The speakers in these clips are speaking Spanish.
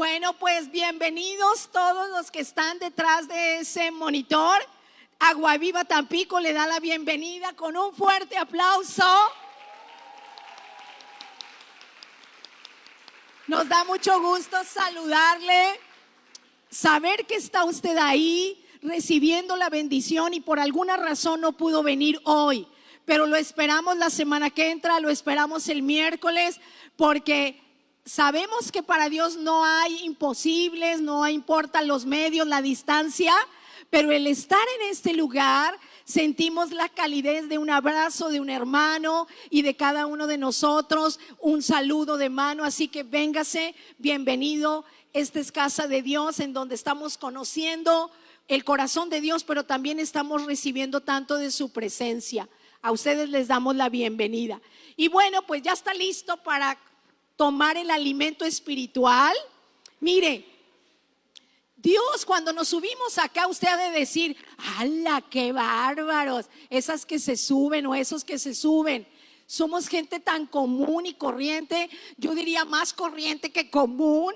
Bueno, pues bienvenidos todos los que están detrás de ese monitor. Agua Viva Tampico le da la bienvenida con un fuerte aplauso. Nos da mucho gusto saludarle, saber que está usted ahí recibiendo la bendición y por alguna razón no pudo venir hoy, pero lo esperamos la semana que entra, lo esperamos el miércoles, porque sabemos que para Dios no hay imposibles, no importan los medios, la distancia, pero el estar en este lugar sentimos la calidez de un abrazo de un hermano y de cada uno de nosotros, un saludo de mano, así que véngase, bienvenido. Esta es casa de Dios en donde estamos conociendo el corazón de Dios, pero también estamos recibiendo tanto de su presencia. A ustedes les damos la bienvenida. Y bueno, pues ya está listo para tomar el alimento espiritual. Mire, Dios, cuando nos subimos acá, usted ha de decir: ¡hala, qué bárbaros! Esas que se suben o esos que se suben. Somos gente tan común y corriente, yo diría más corriente que común,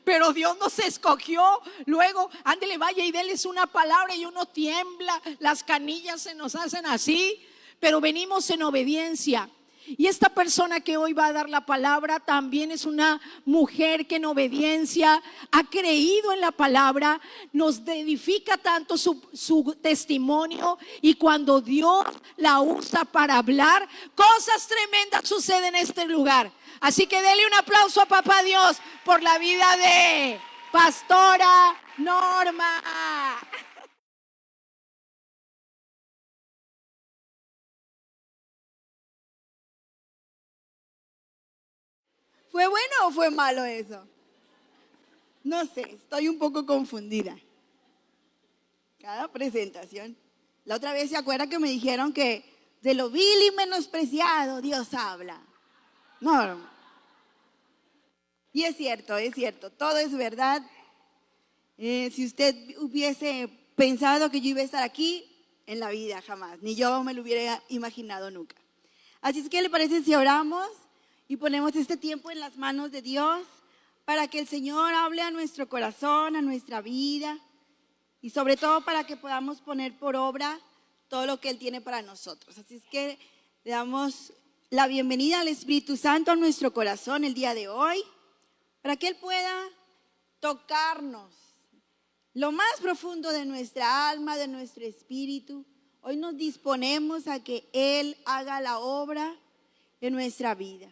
pero Dios nos escogió. Luego, ándele, vaya y déles una palabra y uno tiembla, las canillas se nos hacen así, pero venimos en obediencia. Y esta persona que hoy va a dar la palabra también es una mujer que en obediencia ha creído en la palabra, nos edifica tanto su testimonio, y cuando Dios la usa para hablar, cosas tremendas suceden en este lugar. Así que dele un aplauso a Papá Dios por la vida de Pastora Norma. ¿Fue bueno o fue malo eso? No sé, estoy un poco confundida. Cada presentación. La otra vez se acuerda que me dijeron que de lo vil y menospreciado Dios habla. No. Y es cierto, todo es verdad. Si usted hubiese pensado que yo iba a estar aquí, en la vida jamás, ni yo me lo hubiera imaginado nunca. Así es que, ¿le parece si oramos y ponemos este tiempo en las manos de Dios para que el Señor hable a nuestro corazón, a nuestra vida, y sobre todo para que podamos poner por obra todo lo que Él tiene para nosotros? Así es que le damos la bienvenida al Espíritu Santo a nuestro corazón el día de hoy, para que Él pueda tocarnos lo más profundo de nuestra alma, de nuestro espíritu. Hoy nos disponemos a que Él haga la obra en nuestra vida.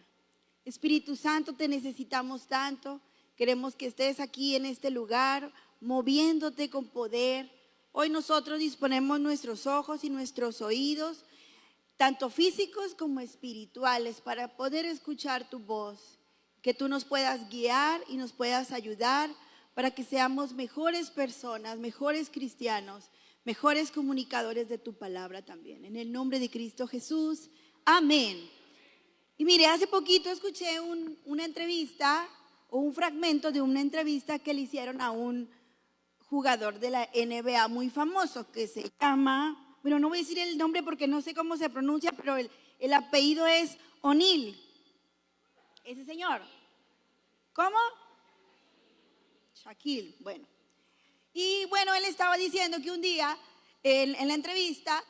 Espíritu Santo, te necesitamos tanto. Queremos que estés aquí en este lugar, moviéndote con poder. Hoy nosotros disponemos nuestros ojos y nuestros oídos, tanto físicos como espirituales, para poder escuchar tu voz. Que tú nos puedas guiar y nos puedas ayudar para que seamos mejores personas, mejores cristianos, mejores comunicadores de tu palabra también. En el nombre de Cristo Jesús, amén. Y mire, hace poquito escuché una entrevista, o un fragmento de una entrevista que le hicieron a un jugador de la NBA muy famoso que se llama, bueno, no voy a decir el nombre porque no sé cómo se pronuncia, pero el apellido es O'Neal. Ese señor. ¿Cómo? Shaquille, bueno. Y bueno, él estaba diciendo que un día en la entrevista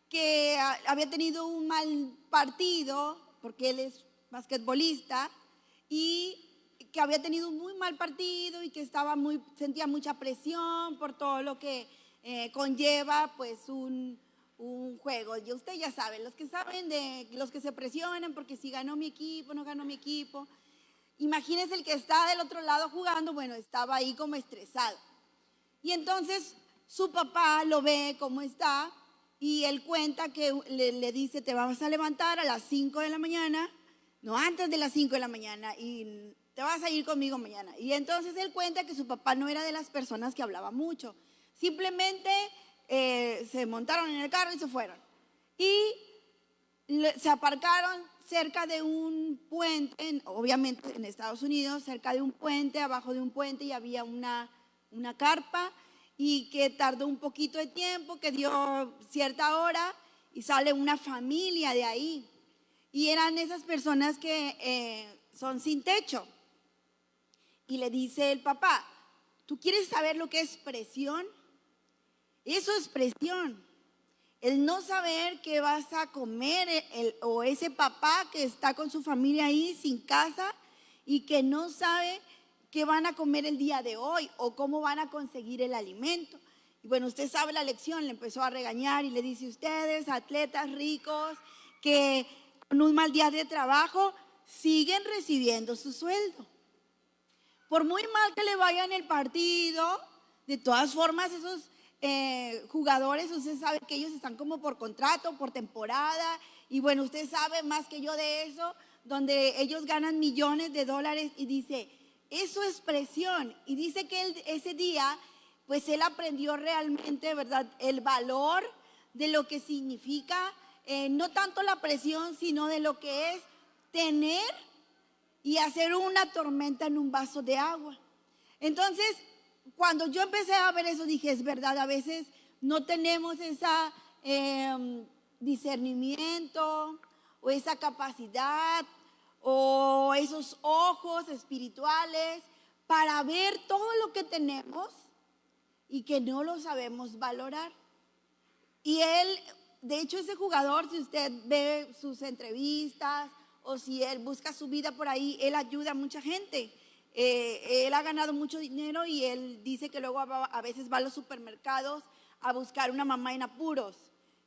que había tenido un mal partido, porque él es basquetbolista, y que había tenido un muy mal partido y que sentía mucha presión por todo lo que conlleva pues un juego. Y usted ya sabe, los que saben de los que se presionan porque si ganó mi equipo, no ganó mi equipo. Imagínense el que está del otro lado jugando, bueno, estaba ahí como estresado. Y entonces su papá lo ve como está y él cuenta que le dice: te vamos a levantar a las 5 de la mañana, no, antes de las 5 de la mañana, y te vas a ir conmigo mañana. Y entonces él cuenta que su papá no era de las personas que hablaba mucho, simplemente se montaron en el carro y se fueron. Y se aparcaron cerca de un puente, obviamente en Estados Unidos, cerca de un puente, abajo de un puente, y había una carpa, y que tardó un poquito de tiempo, que dio cierta hora y sale una familia de ahí. Y eran esas personas que son sin techo. y le dice el papá, ¿tú quieres saber lo que es presión? Eso es presión. El no saber qué vas a comer, o ese papá que está con su familia ahí sin casa y que no sabe qué van a comer el día de hoy o cómo van a conseguir el alimento. Y bueno, usted sabe la lección, le empezó a regañar y le dice, ustedes, atletas ricos, que con un mal día de trabajo siguen recibiendo su sueldo. Por muy mal que le vaya en el partido, de todas formas esos jugadores, usted sabe que ellos están como por contrato, por temporada, y bueno, usted sabe más que yo de eso, donde ellos ganan millones de dólares, y dice, eso es presión. Y dice que ese día, pues él aprendió realmente, ¿verdad?, el valor de lo que significa, no tanto la presión, sino de lo que es tener y hacer una tormenta en un vaso de agua. Entonces, cuando yo empecé a ver eso, dije, es verdad, a veces no tenemos esa discernimiento o esa capacidad o esos ojos espirituales para ver todo lo que tenemos y que no lo sabemos valorar. Y él, de hecho, ese jugador, si usted ve sus entrevistas o si él busca su vida por ahí, él ayuda a mucha gente. Él ha ganado mucho dinero y él dice que luego a veces va a los supermercados a buscar una mamá en apuros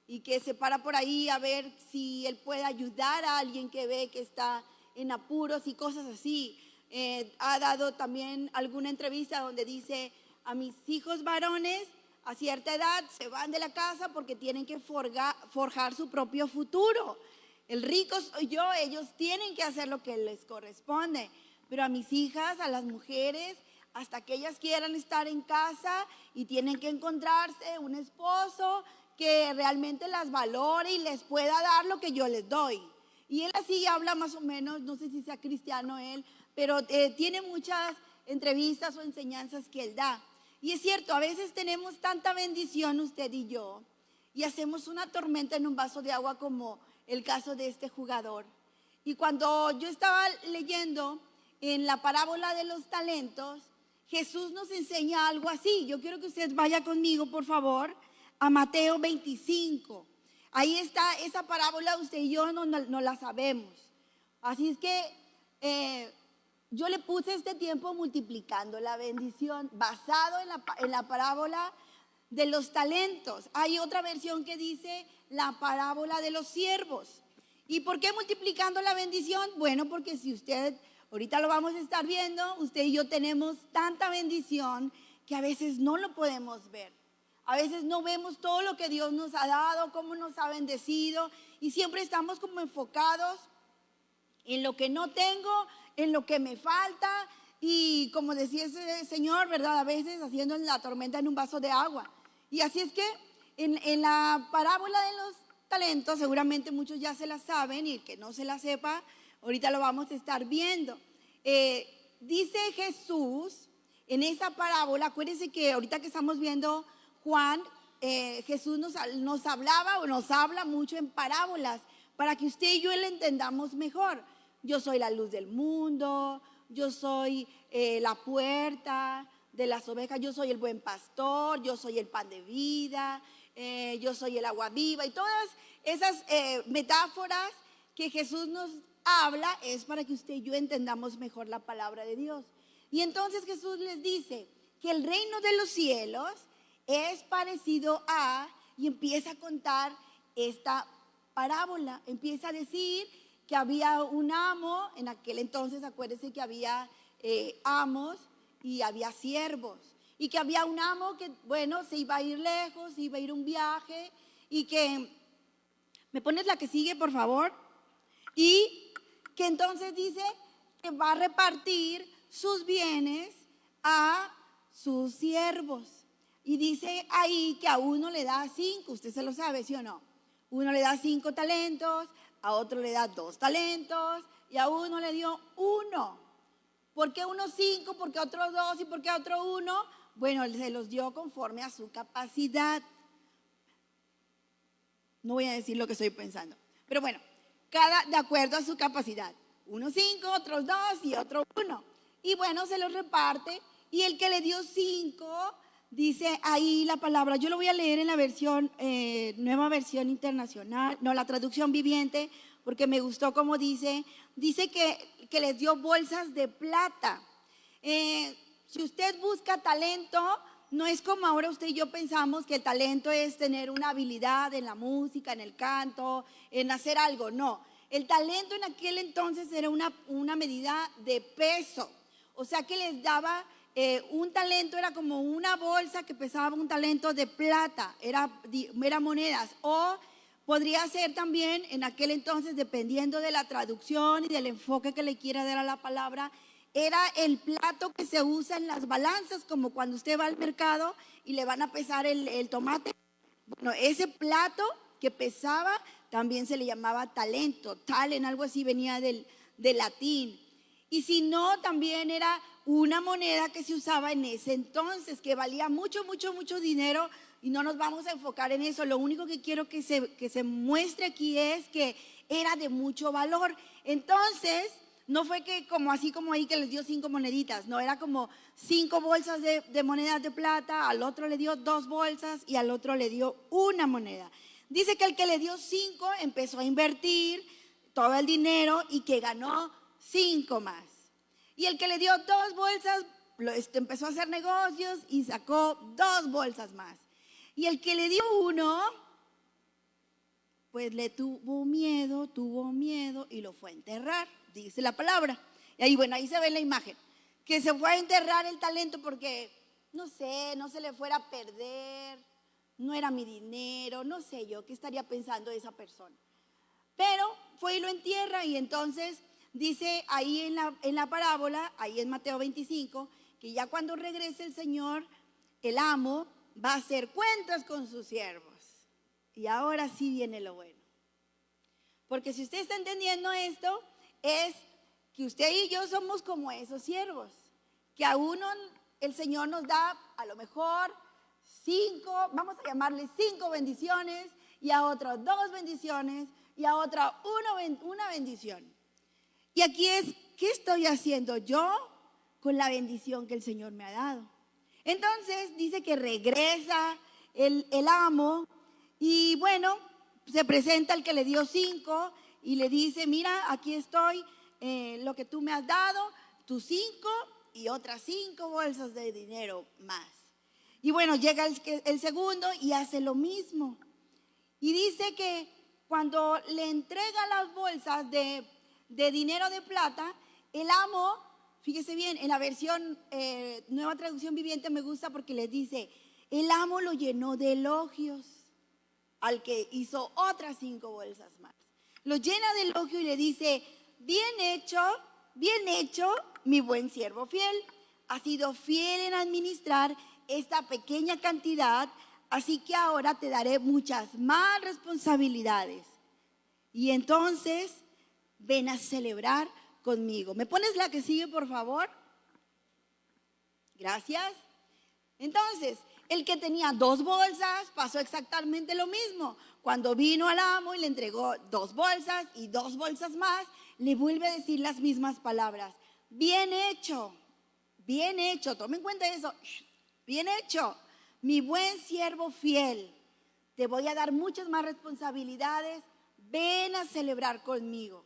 y que se para por ahí a ver si él puede ayudar a alguien que ve que está en apuros y cosas así. Ha dado también alguna entrevista donde dice, a mis hijos varones a cierta edad se van de la casa porque tienen que forjar su propio futuro. El rico soy yo, ellos tienen que hacer lo que les corresponde. Pero a mis hijas, a las mujeres, hasta que ellas quieran estar en casa y tienen que encontrarse un esposo que realmente las valore y les pueda dar lo que yo les doy. Y él así habla más o menos, no sé si sea cristiano él, pero tiene muchas entrevistas o enseñanzas que él da. Y es cierto, a veces tenemos tanta bendición usted y yo y hacemos una tormenta en un vaso de agua como el caso de este jugador. Y cuando yo estaba leyendo en la parábola de los talentos, Jesús nos enseña algo así. Yo quiero que usted vaya conmigo, por favor, a Mateo 25. Ahí está esa parábola, usted y yo no la sabemos. Así es que yo le puse este tiempo multiplicando la bendición basado en la parábola de los talentos. Hay otra versión que dice la parábola de los siervos. ¿Y por qué multiplicando la bendición? Bueno, porque si usted, ahorita lo vamos a estar viendo, usted y yo tenemos tanta bendición que a veces no lo podemos ver. A veces no vemos todo lo que Dios nos ha dado, cómo nos ha bendecido, y siempre estamos como enfocados en lo que no tengo, en lo que me falta, y como decía ese señor, ¿verdad? A veces haciendo la tormenta en un vaso de agua. Y así es que en la parábola de los talentos, seguramente muchos ya se la saben, y el que no se la sepa, ahorita lo vamos a estar viendo. Dice Jesús en esa parábola, acuérdense que ahorita que estamos viendo Juan, Jesús nos hablaba o nos habla mucho en parábolas para que usted y yo le entendamos mejor. Yo soy la luz del mundo, yo soy la puerta de las ovejas, yo soy el buen pastor, yo soy el pan de vida, yo soy el agua viva, y todas esas metáforas que Jesús nos habla es para que usted y yo entendamos mejor la palabra de Dios. Y entonces Jesús les dice que el reino de los cielos es parecido a, y empieza a contar esta parábola, empieza a decir que había un amo, en aquel entonces acuérdense que había amos y había siervos, y que había un amo que, bueno, se iba a ir lejos, se iba a ir un viaje, y que, ¿me pones la que sigue, por favor? Y que entonces dice que va a repartir sus bienes a sus siervos. Y dice ahí que a uno le da 5, usted se lo sabe, ¿sí o no? Uno le da 5 talentos, a otro le da 2 talentos y a uno le dio 1. ¿Por qué uno 5? ¿Por qué otro 2? ¿Y por qué otro 1? Bueno, se los dio conforme a su capacidad. No voy a decir lo que estoy pensando, pero bueno, cada de acuerdo a su capacidad. Uno 5, otros 2 y otro 1. y bueno, se los reparte. Y el que le dio 5, dice ahí la palabra, yo lo voy a leer en la versión, nueva versión internacional, no, la traducción viviente, porque me gustó como dice que les dio bolsas de plata. Si usted busca talento, no es como ahora usted y yo pensamos que el talento es tener una habilidad en la música, en el canto, en hacer algo. No, el talento en aquel entonces era una medida de peso. O sea que les daba un talento, era como una bolsa que pesaba un talento de plata, era monedas. O podría ser también en aquel entonces, dependiendo de la traducción y del enfoque que le quiera dar a la palabra, era el plato que se usa en las balanzas, como cuando usted va al mercado y le van a pesar el tomate. Bueno, ese plato que pesaba también se le llamaba talento, talent, algo así venía del latín. Y si no, también era una moneda que se usaba en ese entonces, que valía mucho, mucho, mucho dinero, y no nos vamos a enfocar en eso. Lo único que quiero que se muestre aquí es que era de mucho valor. Entonces, no fue que como así como ahí que les dio 5 moneditas, no, era como 5 bolsas de monedas de plata, al otro le dio 2 bolsas y al otro le dio una moneda. Dice que el que le dio 5 empezó a invertir todo el dinero y que ganó 5 más. Y el que le dio 2 bolsas empezó a hacer negocios y sacó 2 bolsas más. Y el que le dio 1, pues le tuvo miedo y lo fue a enterrar, dice la palabra. Y ahí, bueno, ahí se ve la imagen, que se fue a enterrar el talento porque, no sé, no se le fuera a perder, no era mi dinero, no sé yo, qué estaría pensando esa persona. Pero fue y lo entierra, y entonces dice ahí en la parábola, ahí en Mateo 25, que ya cuando regrese el Señor, el amo va a hacer cuentas con sus siervos. Y ahora sí viene lo bueno. Porque si usted está entendiendo esto, es que usted y yo somos como esos siervos, que a uno el Señor nos da a lo mejor 5, vamos a llamarle 5 bendiciones, y a otro 2 bendiciones, y a otra una bendición. Y aquí es, ¿qué estoy haciendo yo con la bendición que el Señor me ha dado? Entonces dice que regresa el amo, y bueno, se presenta el que le dio 5 y le dice, mira, aquí estoy, lo que tú me has dado, tus 5 y otras 5 bolsas de dinero más. Y bueno, llega el segundo y hace lo mismo. Y dice que cuando le entrega las bolsas de dinero de plata, el amo, fíjese bien, en la versión nueva traducción viviente me gusta porque les dice, el amo lo llenó de elogios al que hizo otras 5 bolsas más. Lo llena de elogio y le dice, bien hecho, mi buen siervo fiel. Has sido fiel en administrar esta pequeña cantidad, así que ahora te daré muchas más responsabilidades. Y entonces, ven a celebrar conmigo. ¿Me pones la que sigue, por favor? Gracias. Entonces, el que tenía 2 bolsas pasó exactamente lo mismo. Cuando vino al amo y le entregó 2 bolsas y 2 bolsas más, le vuelve a decir las mismas palabras. Bien hecho, tome en cuenta eso. Bien hecho, mi buen siervo fiel. Te voy a dar muchas más responsabilidades. Ven a celebrar conmigo.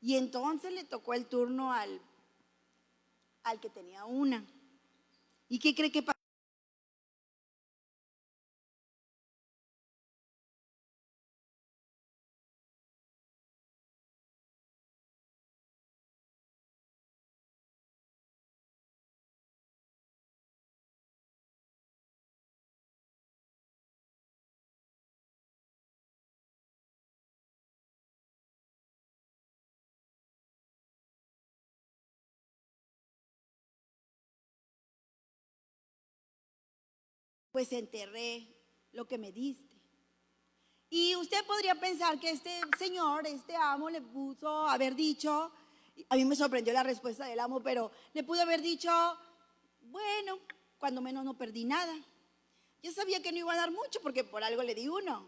Y entonces le tocó el turno al que tenía una. ¿Y qué cree que pasó? Pues enterré lo que me diste. Y usted podría pensar que este señor, este amo, le pudo haber dicho, a mí me sorprendió la respuesta del amo, pero le pudo haber dicho, bueno, cuando menos no perdí nada. Yo sabía que no iba a dar mucho porque por algo le di 1,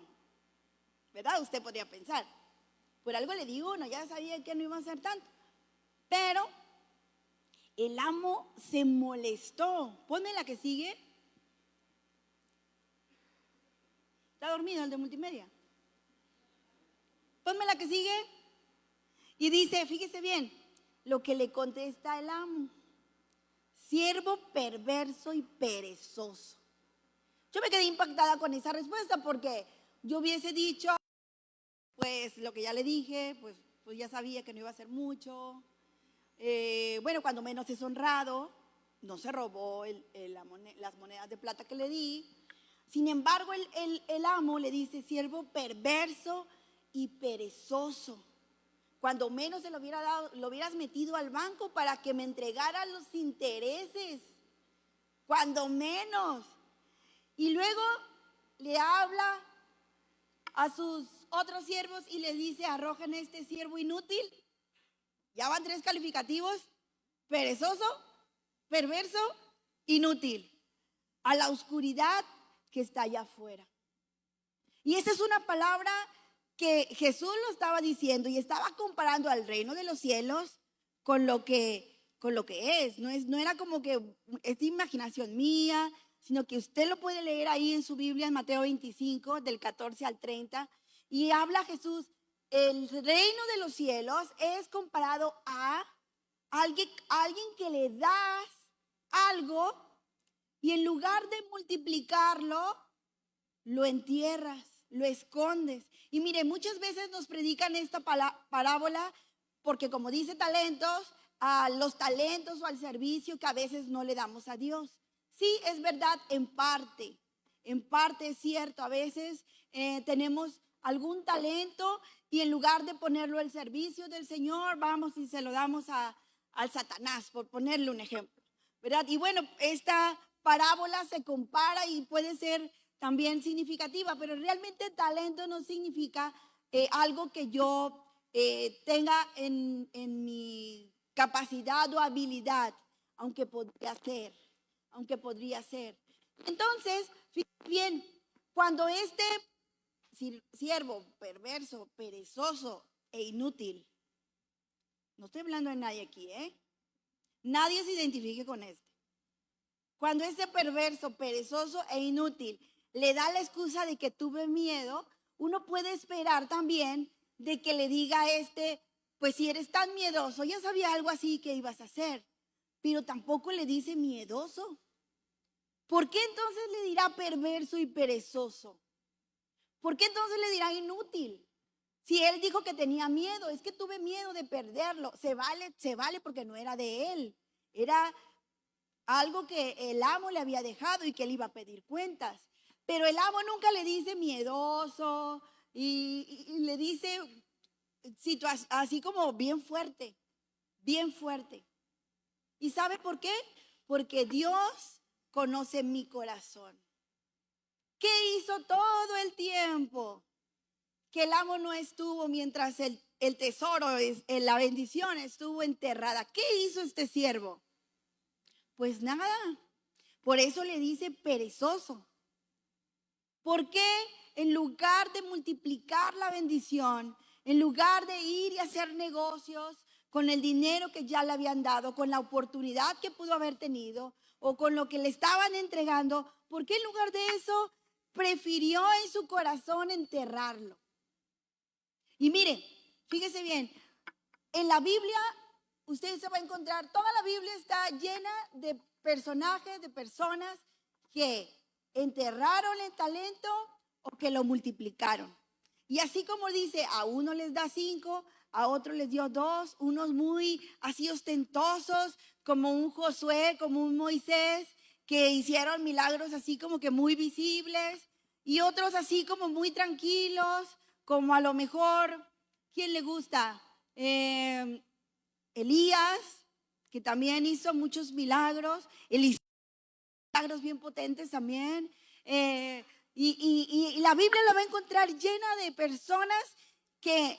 ¿verdad? Usted podría pensar, por algo le di 1, ya sabía que no iba a ser tanto. Pero El amo se molestó. Ponme la que sigue. ¿Está dormido el de multimedia? Ponme la que sigue. Y dice, fíjese bien, lo que le contesta el amo: siervo perverso y perezoso. Yo me quedé impactada con esa respuesta porque yo hubiese dicho, pues lo que ya le dije, pues ya sabía que no iba a hacer mucho. Bueno, cuando menos es honrado, no se robó las monedas de plata que le di. Sin embargo, el amo le dice, siervo perverso y perezoso. Cuando menos se lo hubiera dado, lo hubieras metido al banco para que me entregara los intereses. Cuando menos. Y luego le habla a sus otros siervos y les dice, arrojen a este siervo inútil. Ya van 3 calificativos: perezoso, perverso, inútil, a la oscuridad que está allá afuera. Y esa es una palabra que Jesús lo estaba diciendo y estaba comparando al reino de los cielos con lo que es. No era como que es imaginación mía, sino que usted lo puede leer ahí en su Biblia, en Mateo 25, del 14 al 30, y habla Jesús, el reino de los cielos es comparado a alguien que le das algo y en lugar de multiplicarlo, lo entierras, lo escondes. Y mire, muchas veces nos predican esta parábola porque, como dice talentos, a los talentos o al servicio que a veces no le damos a Dios. Sí, es verdad, en parte es cierto. A veces tenemos algún talento y en lugar de ponerlo al servicio del Señor, vamos y se lo damos al Satanás, por ponerle un ejemplo, ¿verdad? Y bueno, esta parábola se compara y puede ser también significativa, pero realmente talento no significa algo que yo tenga en mi capacidad o habilidad, aunque podría ser. Entonces, fíjense bien, cuando este siervo perverso, perezoso e inútil, no estoy hablando de nadie aquí, nadie se identifique con este. Cuando este perverso, perezoso e inútil le da la excusa de que tuve miedo, uno puede esperar también de que le diga a pues si eres tan miedoso, ya sabía algo así que ibas a hacer, pero tampoco le dice miedoso. ¿Por qué entonces le dirá perverso y perezoso? ¿Por qué entonces le dirá inútil? Si él dijo que tenía miedo, es que tuve miedo de perderlo. Se vale porque no era de él. Era algo que el amo le había dejado y que él iba a pedir cuentas. Pero el amo nunca le dice miedoso y le dice así como bien fuerte, bien fuerte. ¿Y sabe por qué? Porque Dios conoce mi corazón. ¿Qué hizo todo el tiempo que el amo no estuvo mientras el tesoro, la bendición estuvo enterrada? ¿Qué hizo este siervo? Pues nada. Por eso le dice perezoso. ¿Por qué en lugar de multiplicar la bendición, en lugar de ir y hacer negocios con el dinero que ya le habían dado, con la oportunidad que pudo haber tenido o con lo que le estaban entregando, por qué en lugar de eso prefirió en su corazón enterrarlo? Y mire, fíjese bien, en la Biblia usted se va a encontrar, toda la Biblia está llena de personajes, de personas que enterraron el talento o que lo multiplicaron. Y así como dice, a uno les da 5, a otro les dio 2, unos muy así ostentosos, como un Josué, como un Moisés, que hicieron milagros así como que muy visibles, y otros así como muy tranquilos, como a lo mejor, ¿quién le gusta? Elías, que también hizo muchos milagros, milagros bien potentes también. Y la Biblia la va a encontrar llena de personas que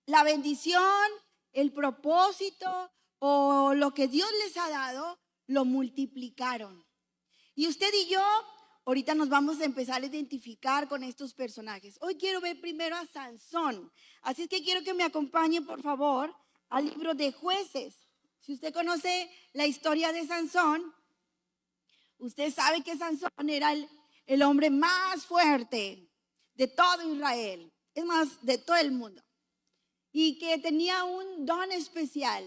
la bendición, el propósito o lo que Dios les ha dado, lo multiplicaron. Y usted y yo, ahorita nos vamos a empezar a identificar con estos personajes. Hoy quiero ver primero a Sansón. Así es que quiero que me acompañen, por favor, al libro de Jueces. Si Si usted conoce la historia de Sansón, usted sabe que Sansón era el hombre más fuerte de todo Israel, es más, de todo el mundo, y que tenía un don especial.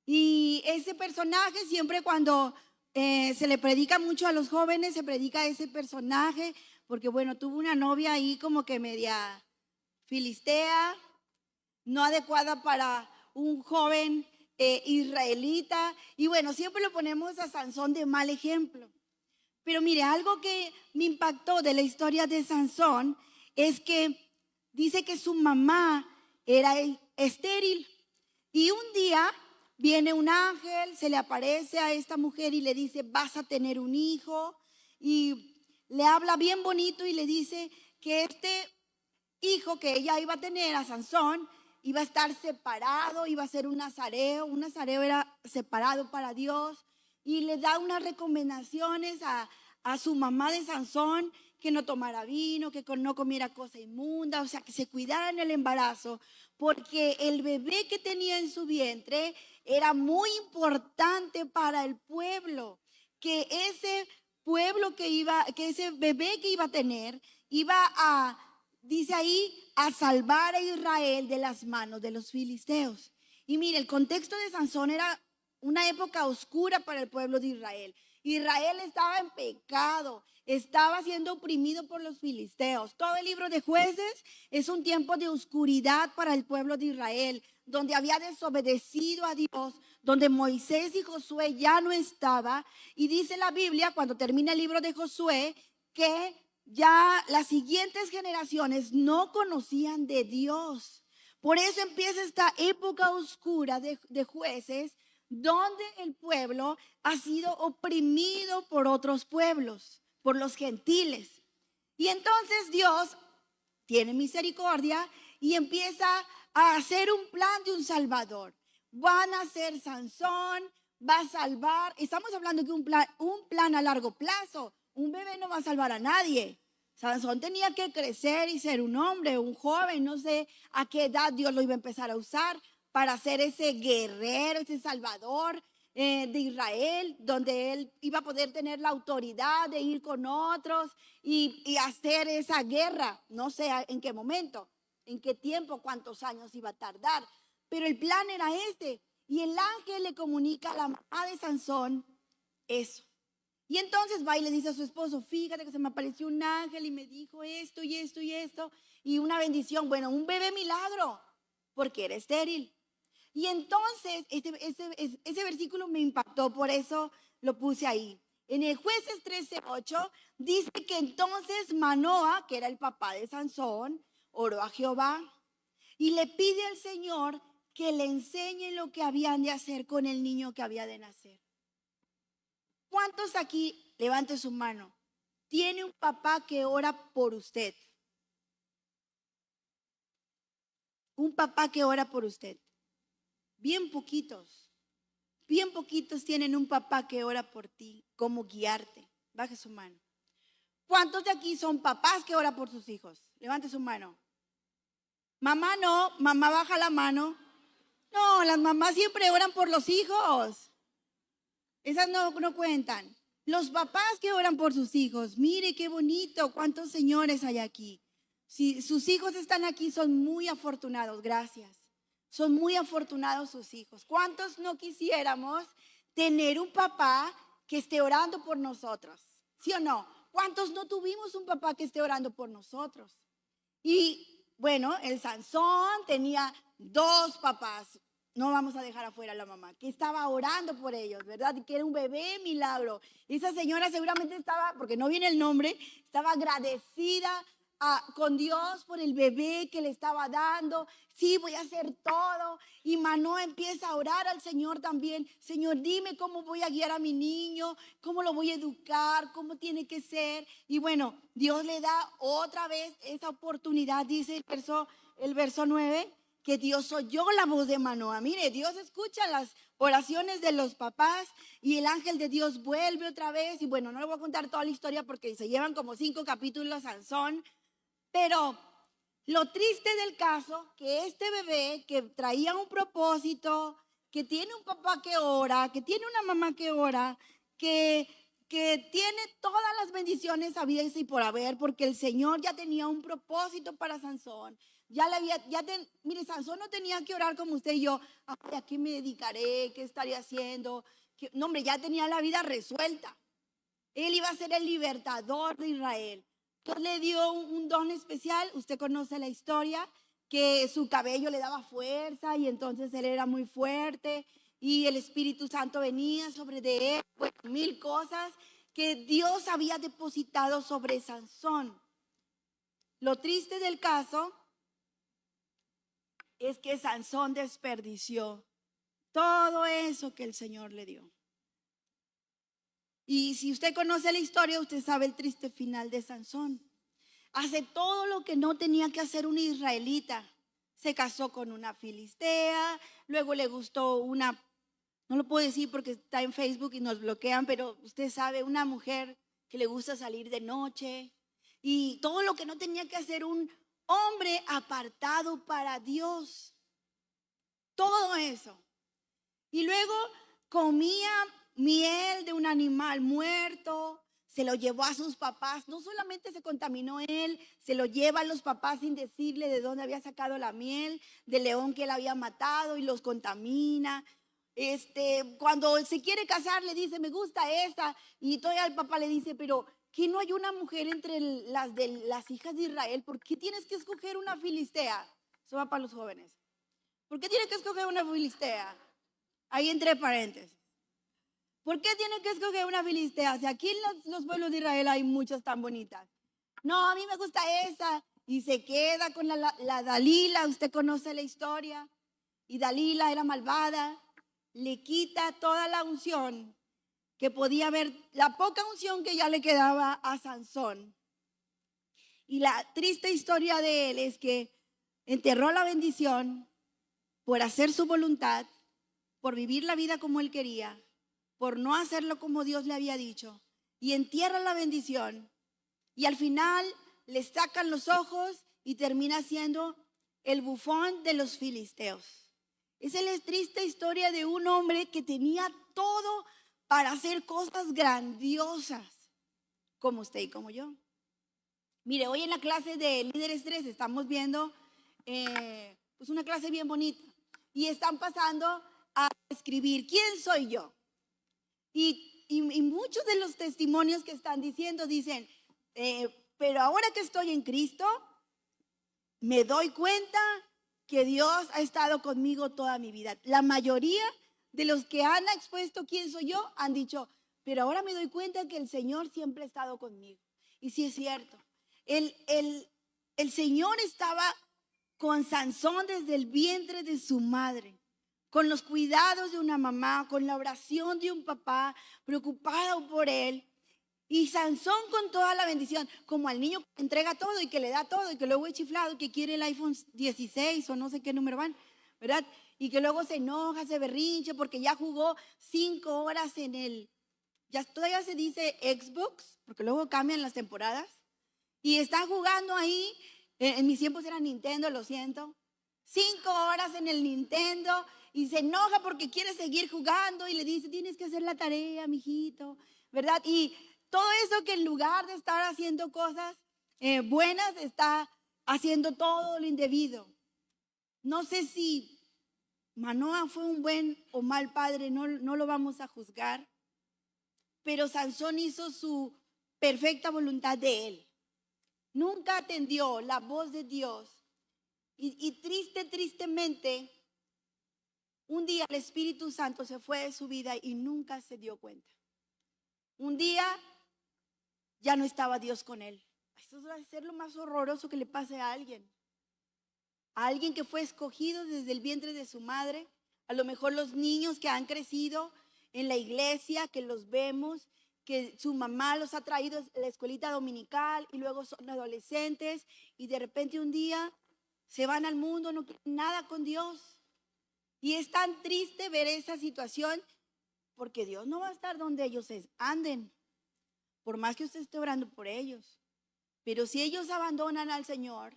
Y ese personaje siempre cuando se le predica mucho a los jóvenes, se predica ese personaje, porque bueno, tuvo una novia ahí como que media filistea, no adecuada para un joven israelita, y bueno, siempre lo ponemos a Sansón de mal ejemplo. Pero mire, algo que me impactó de la historia de Sansón es que dice que su mamá era estéril, y un día viene un ángel, se le aparece a esta mujer y le dice, vas a tener un hijo, y le habla bien bonito y le dice que este hijo que ella iba a tener, a Sansón, iba a estar separado, iba a ser un nazareo era separado para Dios, y le da unas recomendaciones a su mamá de Sansón, que no tomara vino, que no comiera cosa inmunda, o sea, que se cuidara en el embarazo, porque el bebé que tenía en su vientre era muy importante para el pueblo, que ese pueblo que ese bebé que iba a tener, iba a, dice ahí, a salvar a Israel de las manos de los filisteos. Y mire, el contexto de Sansón era una época oscura para el pueblo de Israel. Israel estaba en pecado, estaba siendo oprimido por los filisteos. Todo el libro de Jueces es un tiempo de oscuridad para el pueblo de Israel, donde había desobedecido a Dios, donde Moisés y Josué ya no estaba. Y dice la Biblia, cuando termina el libro de Josué, que ya las siguientes generaciones no conocían de Dios. Por eso empieza esta época oscura de Jueces, donde el pueblo ha sido oprimido por otros pueblos, por los gentiles. Y entonces Dios tiene misericordia y empieza a hacer un plan de un salvador. Van a ser Sansón, va a salvar. Estamos hablando de un plan a largo plazo. Un bebé no va a salvar a nadie. Sansón tenía que crecer y ser un hombre, un joven, no sé a qué edad Dios lo iba a empezar a usar para ser ese guerrero, ese salvador de Israel, donde él iba a poder tener la autoridad de ir con otros y hacer esa guerra. No sé en qué momento, en qué tiempo, cuántos años iba a tardar, pero el plan era este. Y el ángel le comunica a la mamá de Sansón eso. Y entonces va y le dice a su esposo, fíjate que se me apareció un ángel y me dijo esto y esto y esto, y una bendición, bueno, un bebé milagro, porque era estéril. Y entonces ese versículo me impactó, por eso lo puse ahí. En el Jueces 13:8 dice que entonces Manoa, que era el papá de Sansón, oró a Jehová y le pide al Señor que le enseñe lo que habían de hacer con el niño que había de nacer. ¿Cuántos aquí, levante su mano, tiene un papá que ora por usted? Un papá que ora por usted. Bien poquitos tienen un papá que ora por ti, cómo guiarte. Baje su mano. ¿Cuántos de aquí son papás que oran por sus hijos? Levante su mano. Mamá no, mamá baja la mano. No, las mamás siempre oran por los hijos. Esas no cuentan. Los papás que oran por sus hijos, mire qué bonito, cuántos señores hay aquí. Si sus hijos están aquí, son muy afortunados, gracias. Son muy afortunados sus hijos. ¿Cuántos no quisiéramos tener un papá que esté orando por nosotros? ¿Sí o no? ¿Cuántos no tuvimos un papá que esté orando por nosotros? Y bueno, el Sansón tenía dos papás. No vamos a dejar afuera a la mamá, que estaba orando por ellos, ¿verdad? Que era un bebé milagro. Esa señora seguramente estaba, porque no viene el nombre, estaba agradecida con Dios por el bebé que le estaba dando. Sí, voy a hacer todo. Y Manoa empieza a orar al Señor también. Señor, dime cómo voy a guiar a mi niño, cómo lo voy a educar, cómo tiene que ser. Y bueno, Dios le da otra vez esa oportunidad, dice el verso 9. Que Dios oyó la voz de Manoa. Mire, Dios escucha las oraciones de los papás y el ángel de Dios vuelve otra vez. Y bueno, no le voy a contar toda la historia porque se llevan como 5 capítulos Sansón. Pero lo triste del caso, que este bebé que traía un propósito, que tiene un papá que ora, que tiene una mamá que ora, que tiene todas las bendiciones habidas y por haber, porque el Señor ya tenía un propósito para Sansón. Mire, Sansón no tenía que orar como usted y yo, "Ay, ¿a qué me dedicaré? ¿Qué estaré haciendo?" No, hombre, ya tenía la vida resuelta. Él iba a ser el libertador de Israel. Dios le dio un don especial. Usted conoce la historia, que su cabello le daba fuerza y entonces él era muy fuerte y el Espíritu Santo venía sobre de él. Pues, mil cosas que Dios había depositado sobre Sansón. Lo triste del caso es que Sansón desperdició todo eso que el Señor le dio. Y si usted conoce la historia, usted sabe el triste final de Sansón. Hace todo lo que no tenía que hacer un israelita. Se casó con una filistea, luego le gustó una, no lo puedo decir porque está en Facebook y nos bloquean, pero usted sabe, una mujer que le gusta salir de noche. Y todo lo que no tenía que hacer un hombre apartado para Dios. Todo eso. Y luego comía miel de un animal muerto, se lo llevó a sus papás. No solamente se contaminó él, se lo lleva a los papás sin decirle de dónde había sacado la miel, del león que él había matado, y los contamina. Cuando se quiere casar le dice, me gusta esta, y todavía el papá le dice, pero ¿qué no hay una mujer entre las hijas de Israel? ¿Por qué tienes que escoger una filistea? Eso va para los jóvenes. ¿Por qué tienes que escoger una filistea? Ahí entre paréntesis. ¿Por qué tiene que escoger una filistea? Si aquí en los pueblos de Israel hay muchas tan bonitas. No, a mí me gusta esa. Y se queda con la Dalila. Usted conoce la historia. Y Dalila era malvada. Le quita toda la unción que podía haber, la poca unción que ya le quedaba a Sansón. Y la triste historia de él es que enterró la bendición por hacer su voluntad, por vivir la vida como él quería, por no hacerlo como Dios le había dicho, y entierra la bendición, y al final le sacan los ojos y termina siendo el bufón de los filisteos. Esa es la triste historia de un hombre que tenía todo para hacer cosas grandiosas, como usted y como yo. Mire, hoy en la clase de Líderes 3 estamos viendo pues una clase bien bonita, y están pasando a escribir quién soy yo. Y muchos de los testimonios que están diciendo dicen, pero ahora que estoy en Cristo, me doy cuenta que Dios ha estado conmigo toda mi vida. La mayoría de los que han expuesto quién soy yo han dicho, pero ahora me doy cuenta que el Señor siempre ha estado conmigo. Y sí es cierto, el Señor estaba con Sansón desde el vientre de su madre, con los cuidados de una mamá, con la oración de un papá, preocupado por él. Y Sansón con toda la bendición, como al niño que entrega todo y que le da todo y que luego es chiflado, que quiere el iPhone 16 o no sé qué número van, ¿verdad? Y que luego se enoja, se berrinche porque ya jugó 5 horas en ya todavía se dice Xbox, porque luego cambian las temporadas. Y está jugando ahí, en mis tiempos era Nintendo, lo siento. 5 horas en el Nintendo y se enoja porque quiere seguir jugando y le dice, tienes que hacer la tarea, mijito, ¿verdad? Y todo eso que en lugar de estar haciendo cosas buenas, está haciendo todo lo indebido. No sé si Manoah fue un buen o mal padre, no lo vamos a juzgar, pero Sansón hizo su perfecta voluntad de él. Nunca atendió la voz de Dios. Y tristemente, un día el Espíritu Santo se fue de su vida y nunca se dio cuenta. Un día ya no estaba Dios con él. Esto va a ser lo más horroroso que le pase a alguien. A alguien que fue escogido desde el vientre de su madre. A lo mejor los niños que han crecido en la iglesia, que los vemos, que su mamá los ha traído a la escuelita dominical y luego son adolescentes y de repente un día se van al mundo, no quieren nada con Dios. Y es tan triste ver esa situación porque Dios no va a estar donde ellos anden, por más que usted esté orando por ellos. Pero si ellos abandonan al Señor,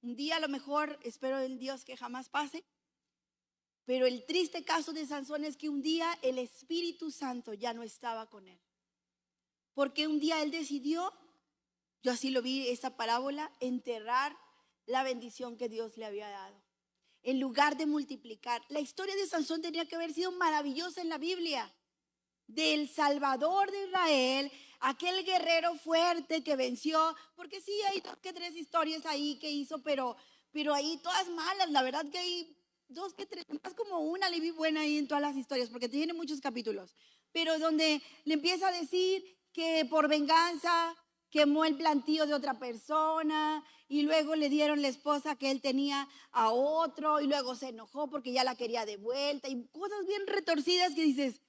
un día a lo mejor, espero en Dios que jamás pase, Pero el triste caso de Sansón es que un día el Espíritu Santo ya no estaba con él. Porque un día él decidió, yo así lo vi esa parábola, enterrar la bendición que Dios le había dado. En lugar de multiplicar. La historia de Sansón tenía que haber sido maravillosa en la Biblia. Del Salvador de Israel, aquel guerrero fuerte que venció, porque sí hay 2 que 3 historias ahí que hizo, pero ahí todas malas, la verdad que hay 2 que 3, más como una le vi buena ahí en todas las historias, porque tiene muchos capítulos, pero donde le empieza a decir que por venganza quemó el plantío de otra persona y luego le dieron la esposa que él tenía a otro y luego se enojó porque ya la quería de vuelta y cosas bien retorcidas que dices,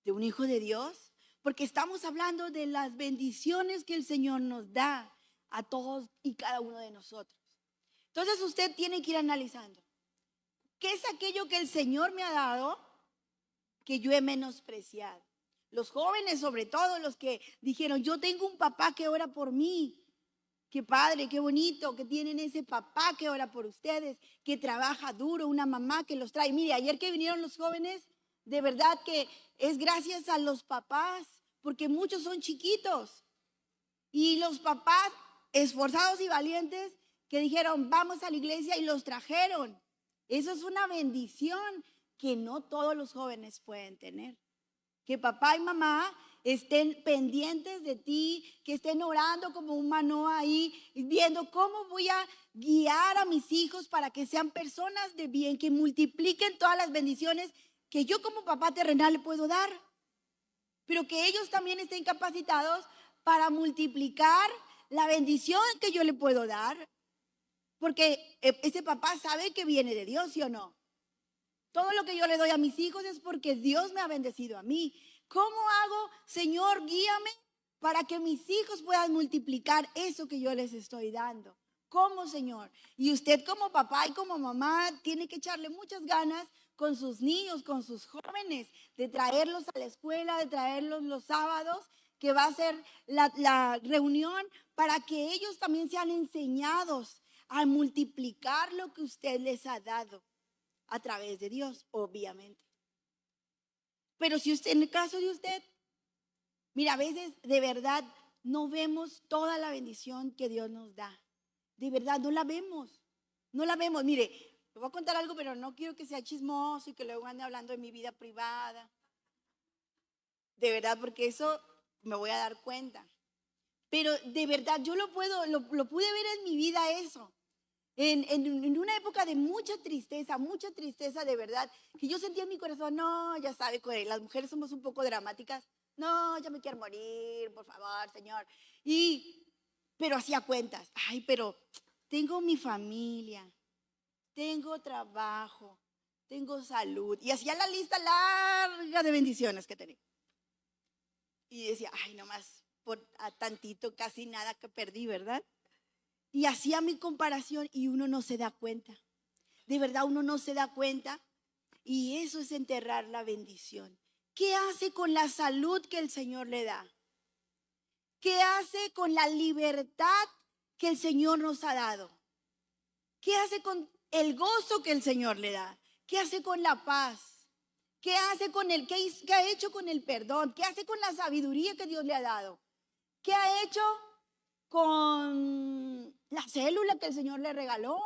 ¿de un hijo de Dios? Porque estamos hablando de las bendiciones que el Señor nos da a todos y cada uno de nosotros. Entonces usted tiene que ir analizando. ¿Qué es aquello que el Señor me ha dado que yo he menospreciado? Los jóvenes, sobre todo los que dijeron, yo tengo un papá que ora por mí. Qué padre, qué bonito que tienen ese papá que ora por ustedes, que trabaja duro, una mamá que los trae. Mire, ayer que vinieron los jóvenes, de verdad que es gracias a los papás, porque muchos son chiquitos. Y los papás esforzados y valientes que dijeron, vamos a la iglesia y los trajeron. Eso es una bendición que no todos los jóvenes pueden tener. Que papá y mamá estén pendientes de ti, que estén orando como un Manoa ahí, viendo cómo voy a guiar a mis hijos para que sean personas de bien, que multipliquen todas las bendiciones que yo como papá terrenal le puedo dar, pero que ellos también estén capacitados para multiplicar la bendición que yo le puedo dar, porque ese papá sabe que viene de Dios, ¿sí o no? Todo lo que yo le doy a mis hijos es porque Dios me ha bendecido a mí. ¿Cómo hago, Señor, guíame para que mis hijos puedan multiplicar eso que yo les estoy dando? ¿Cómo, Señor? Y usted como papá y como mamá tiene que echarle muchas ganas con sus niños, con sus jóvenes, de traerlos a la escuela, de traerlos los sábados, que va a ser la reunión para que ellos también sean enseñados a multiplicar lo que usted les ha dado. A través de Dios, obviamente. Pero si usted, en el caso de usted, mira, a veces de verdad no vemos toda la bendición que Dios nos da. De verdad, no la vemos. No la vemos. Mire, le voy a contar algo, pero no quiero que sea chismoso y que luego ande hablando de mi vida privada. De verdad, porque eso me voy a dar cuenta. Pero de verdad, yo lo pude ver en mi vida eso. En una época de mucha tristeza de verdad, que yo sentía en mi corazón, no, ya sabe, las mujeres somos un poco dramáticas, no, ya me quiero morir, por favor, Señor. Pero hacía cuentas, ay, pero tengo mi familia, tengo trabajo, tengo salud, y hacía la lista larga de bendiciones que tenía. Y decía, ay, nomás, por a tantito, casi nada que perdí, ¿verdad? Y hacía mi comparación y uno no se da cuenta. De verdad uno no se da cuenta. Y eso es enterrar la bendición. ¿Qué hace con la salud que el Señor le da? ¿Qué hace con la libertad que el Señor nos ha dado? ¿Qué hace con el gozo que el Señor le da? ¿Qué hace con la paz? ¿Qué hace con qué ha hecho con el perdón? ¿Qué hace con la sabiduría que Dios le ha dado? ¿Qué ha hecho con la célula que el Señor le regaló?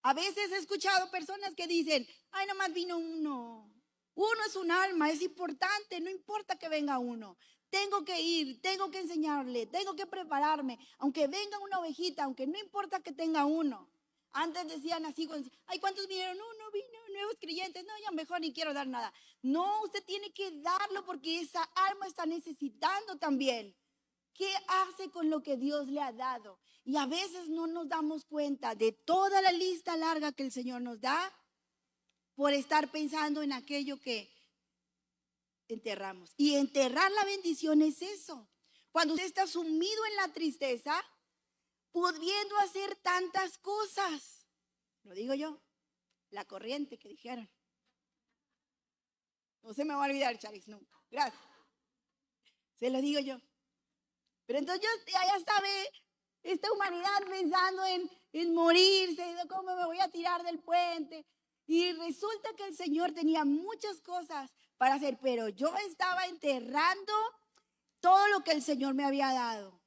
A veces he escuchado personas que dicen, ay, nomás vino uno. Uno es un alma, es importante, no importa que venga uno. Tengo que ir, tengo que enseñarle, tengo que prepararme. Aunque venga una ovejita, aunque no importa que tenga uno. Antes decían así, ay, ¿cuántos vinieron? Uno vino, nuevos creyentes. No, ya mejor ni quiero dar nada. No, usted tiene que darlo porque esa alma está necesitando también. ¿Qué hace con lo que Dios le ha dado? Y a veces no nos damos cuenta de toda la lista larga que el Señor nos da por estar pensando en aquello que enterramos. Y enterrar la bendición es eso. Cuando usted está sumido en la tristeza, pudiendo hacer tantas cosas. Lo digo yo, la corriente que dijeron. No se me va a olvidar, Charis, nunca. Gracias. Se lo digo yo. Pero entonces ya sabe, esta humanidad pensando en morirse, cómo me voy a tirar del puente. Y resulta que el Señor tenía muchas cosas para hacer, pero yo estaba enterrando todo lo que el Señor me había dado.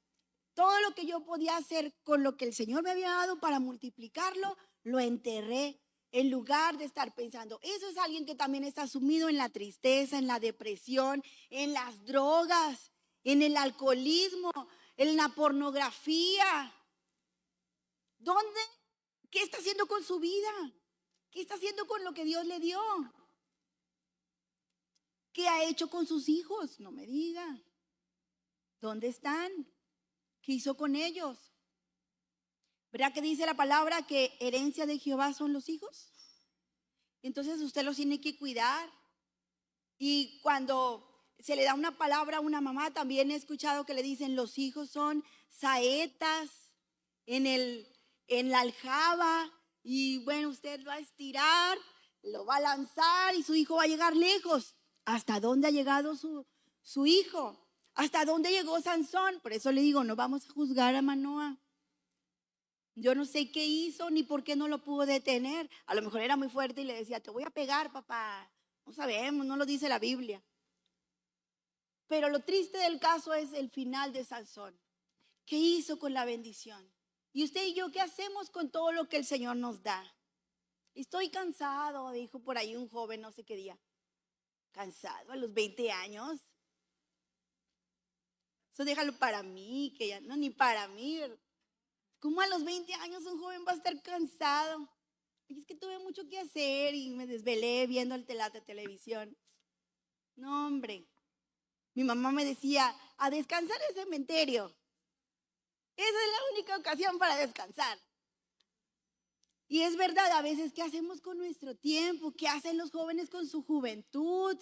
Todo lo que yo podía hacer con lo que el Señor me había dado para multiplicarlo, lo enterré en lugar de estar pensando. Eso es alguien que también está sumido en la tristeza, en la depresión, en las drogas, en el alcoholismo, en la pornografía. ¿Dónde? ¿Qué está haciendo con su vida? ¿Qué está haciendo con lo que Dios le dio? ¿Qué ha hecho con sus hijos? No me diga. ¿Dónde están? ¿Qué hizo con ellos? ¿Verdad que dice la palabra que herencia de Jehová son los hijos? Entonces usted los tiene que cuidar. Y cuando se le da una palabra a una mamá, también he escuchado que le dicen los hijos son saetas en la aljaba. Y bueno, usted va a estirar, lo va a lanzar y su hijo va a llegar lejos. ¿Hasta dónde ha llegado su hijo? ¿Hasta dónde llegó Sansón? Por eso le digo, no vamos a juzgar a Manoah. Yo no sé qué hizo ni por qué no lo pudo detener. A lo mejor era muy fuerte y le decía, te voy a pegar, papá. No sabemos, no lo dice la Biblia. Pero lo triste del caso es el final de Sansón. ¿Qué hizo con la bendición? Y usted y yo, ¿qué hacemos con todo lo que el Señor nos da? Estoy cansado, dijo por ahí un joven, no sé qué día. Cansado a los 20 años. Eso déjalo para mí, que ya no, ni para mí. ¿Cómo a los 20 años un joven va a estar cansado? Y es que tuve mucho que hacer y me desvelé viendo la televisión. No, hombre. Mi mamá me decía, a descansar el cementerio. Esa es la única ocasión para descansar. Y es verdad, a veces, ¿qué hacemos con nuestro tiempo? ¿Qué hacen los jóvenes con su juventud?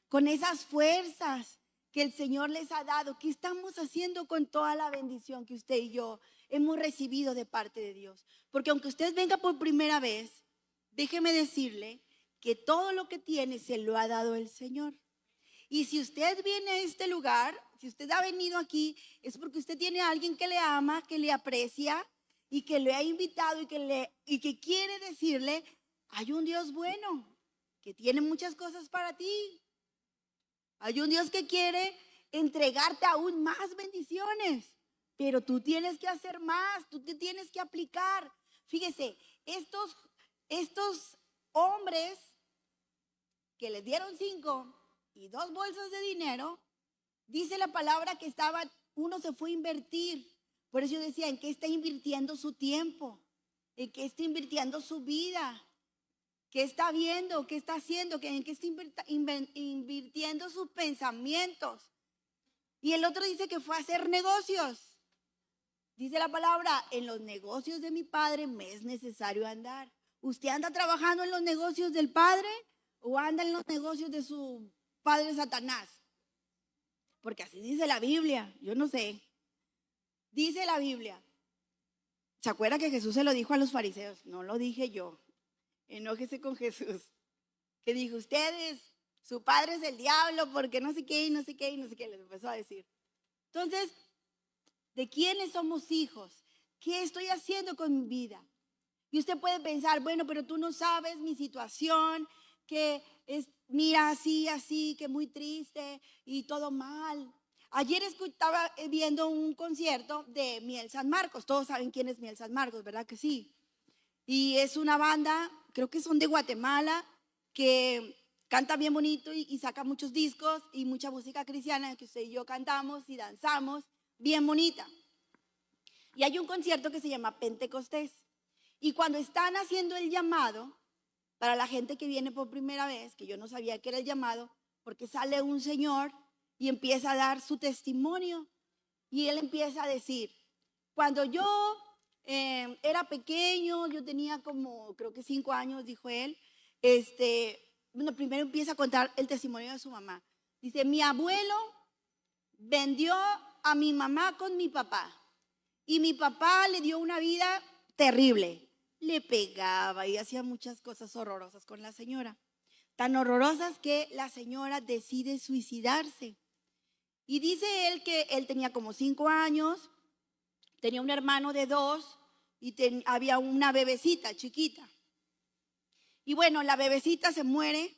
Con esas fuerzas que el Señor les ha dado. ¿Qué estamos haciendo con toda la bendición que usted y yo hemos recibido de parte de Dios? Porque aunque usted venga por primera vez, déjeme decirle que todo lo que tiene se lo ha dado el Señor. Y si usted viene a este lugar, si usted ha venido aquí, es porque usted tiene a alguien que le ama, que le aprecia y que le ha invitado y que quiere decirle, hay un Dios bueno, que tiene muchas cosas para ti. Hay un Dios que quiere entregarte aún más bendiciones, pero tú tienes que hacer más, tú te tienes que aplicar. Fíjese, estos hombres que les dieron 5 y 2 bolsas de dinero, dice la palabra que uno se fue a invertir. Por eso yo decía, ¿en qué está invirtiendo su tiempo? ¿En qué está invirtiendo su vida? ¿Qué está viendo? ¿Qué está haciendo? ¿En qué está invirtiendo sus pensamientos? Y el otro dice que fue a hacer negocios. Dice la palabra, en los negocios de mi padre me es necesario andar. ¿Usted anda trabajando en los negocios del padre o anda en los negocios de su padre Satanás? Porque así dice la Biblia, yo no sé. Dice la Biblia. ¿Se acuerda que Jesús se lo dijo a los fariseos? No lo dije yo. Enójese con Jesús. Que dijo, ustedes, su padre es el diablo porque no sé qué y no sé qué y no sé qué. Les empezó a decir. Entonces, ¿de quiénes somos hijos? ¿Qué estoy haciendo con mi vida? Y usted puede pensar, bueno, pero tú no sabes mi situación, que es, mira, así, que muy triste y todo mal. Ayer estaba viendo un concierto de Miel San Marcos. Todos saben quién es Miel San Marcos, ¿verdad que sí? Y es una banda, creo que son de Guatemala, que canta bien bonito y saca muchos discos y mucha música cristiana que usted y yo cantamos y danzamos, bien bonita. Y hay un concierto que se llama Pentecostés. Y cuando están haciendo el llamado, para la gente que viene por primera vez, que yo no sabía que era el llamado, porque sale un señor y empieza a dar su testimonio. Y él empieza a decir, cuando yo era pequeño, yo tenía como, creo que 5 años, dijo él, bueno, primero empieza a contar el testimonio de su mamá. Dice, mi abuelo vendió a mi mamá con mi papá. Y mi papá le dio una vida terrible. Le pegaba y hacía muchas cosas horrorosas con la señora. Tan horrorosas que la señora decide suicidarse. Y dice él que él tenía como 5 años, tenía un hermano de 2 y había una bebecita chiquita. Y bueno, la bebecita se muere.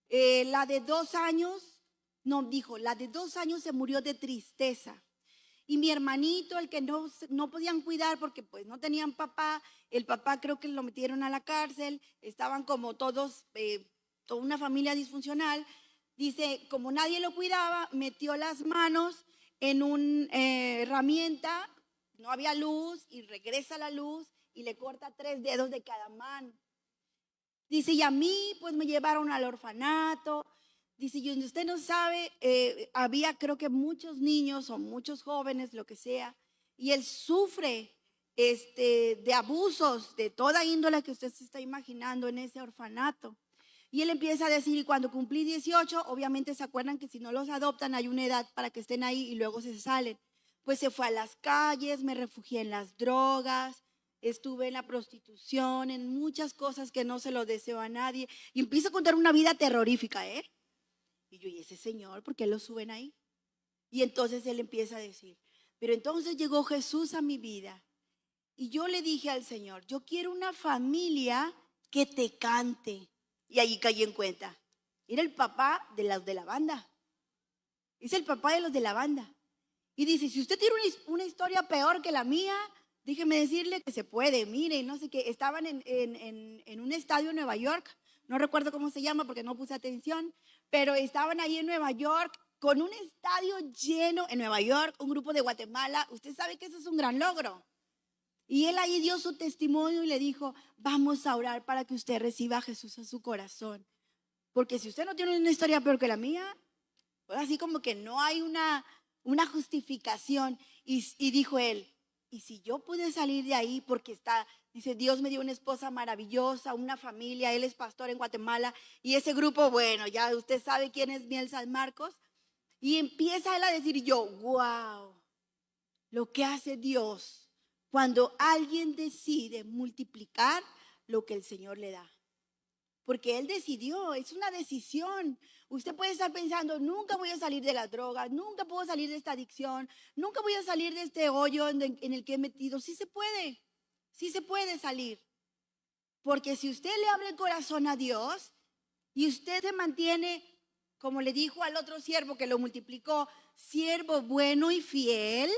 La de 2 años, no, dijo, la de 2 años se murió de tristeza. Y mi hermanito, el que no podían cuidar porque pues no tenían papá, el papá creo que lo metieron a la cárcel, estaban como todos, toda una familia disfuncional. Dice, como nadie lo cuidaba, metió las manos en una herramienta, no había luz y regresa la luz y le corta 3 dedos de cada mano. Dice, y a mí pues me llevaron al orfanato. Dice, y usted no sabe, había creo que muchos niños o muchos jóvenes, lo que sea, y él sufre de abusos de toda índole que usted se está imaginando en ese orfanato. Y él empieza a decir, y cuando cumplí 18, obviamente se acuerdan que si no los adoptan hay una edad para que estén ahí y luego se salen. Pues se fue a las calles, me refugié en las drogas, estuve en la prostitución, en muchas cosas que no se lo deseo a nadie. Y empieza a contar una vida terrorífica, ¿eh? Y yo, ¿y ese señor por qué lo suben ahí? Y entonces él empieza a decir, pero entonces llegó Jesús a mi vida. Y yo le dije al Señor, yo quiero una familia que te cante. Y allí caí en cuenta. Era el papá de los de la banda. Es el papá de los de la banda. Y dice, si usted tiene una historia peor que la mía, déjeme decirle que se puede. Mire, no sé qué, estaban en un estadio en Nueva York. No recuerdo cómo se llama porque no puse atención. Pero estaban ahí en Nueva York con un estadio lleno en Nueva York, un grupo de Guatemala. Usted sabe que eso es un gran logro. Y él ahí dio su testimonio y le dijo, vamos a orar para que usted reciba a Jesús en su corazón. Porque si usted no tiene una historia peor que la mía, pues así como que no hay una justificación. Y dijo él, y si yo pude salir de ahí porque dice, Dios me dio una esposa maravillosa, una familia, él es pastor en Guatemala, y ese grupo, bueno, ya usted sabe quién es Miel San Marcos, y empieza él a decir, yo, wow, lo que hace Dios cuando alguien decide multiplicar lo que el Señor le da. Porque Él decidió, es una decisión. Usted puede estar pensando, nunca voy a salir de las drogas, nunca puedo salir de esta adicción, nunca voy a salir de este hoyo en el que he metido. Sí se puede salir. Porque si usted le abre el corazón a Dios y usted se mantiene, como le dijo al otro siervo que lo multiplicó, siervo bueno y fiel,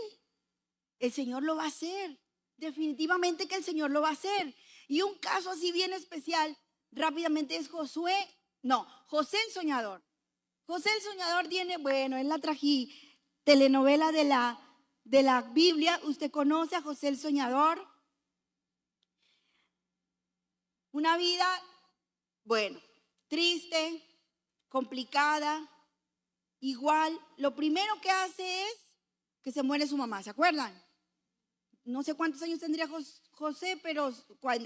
el Señor lo va a hacer. Definitivamente que el Señor lo va a hacer. Y un caso así bien especial, rápidamente, es José el Soñador. José el Soñador tiene, bueno, en la telenovela de la Biblia, usted conoce a José el Soñador. Una vida, bueno, triste, complicada. Igual, lo primero que hace es que se muere su mamá, ¿se acuerdan? No sé cuántos años tendría José, pero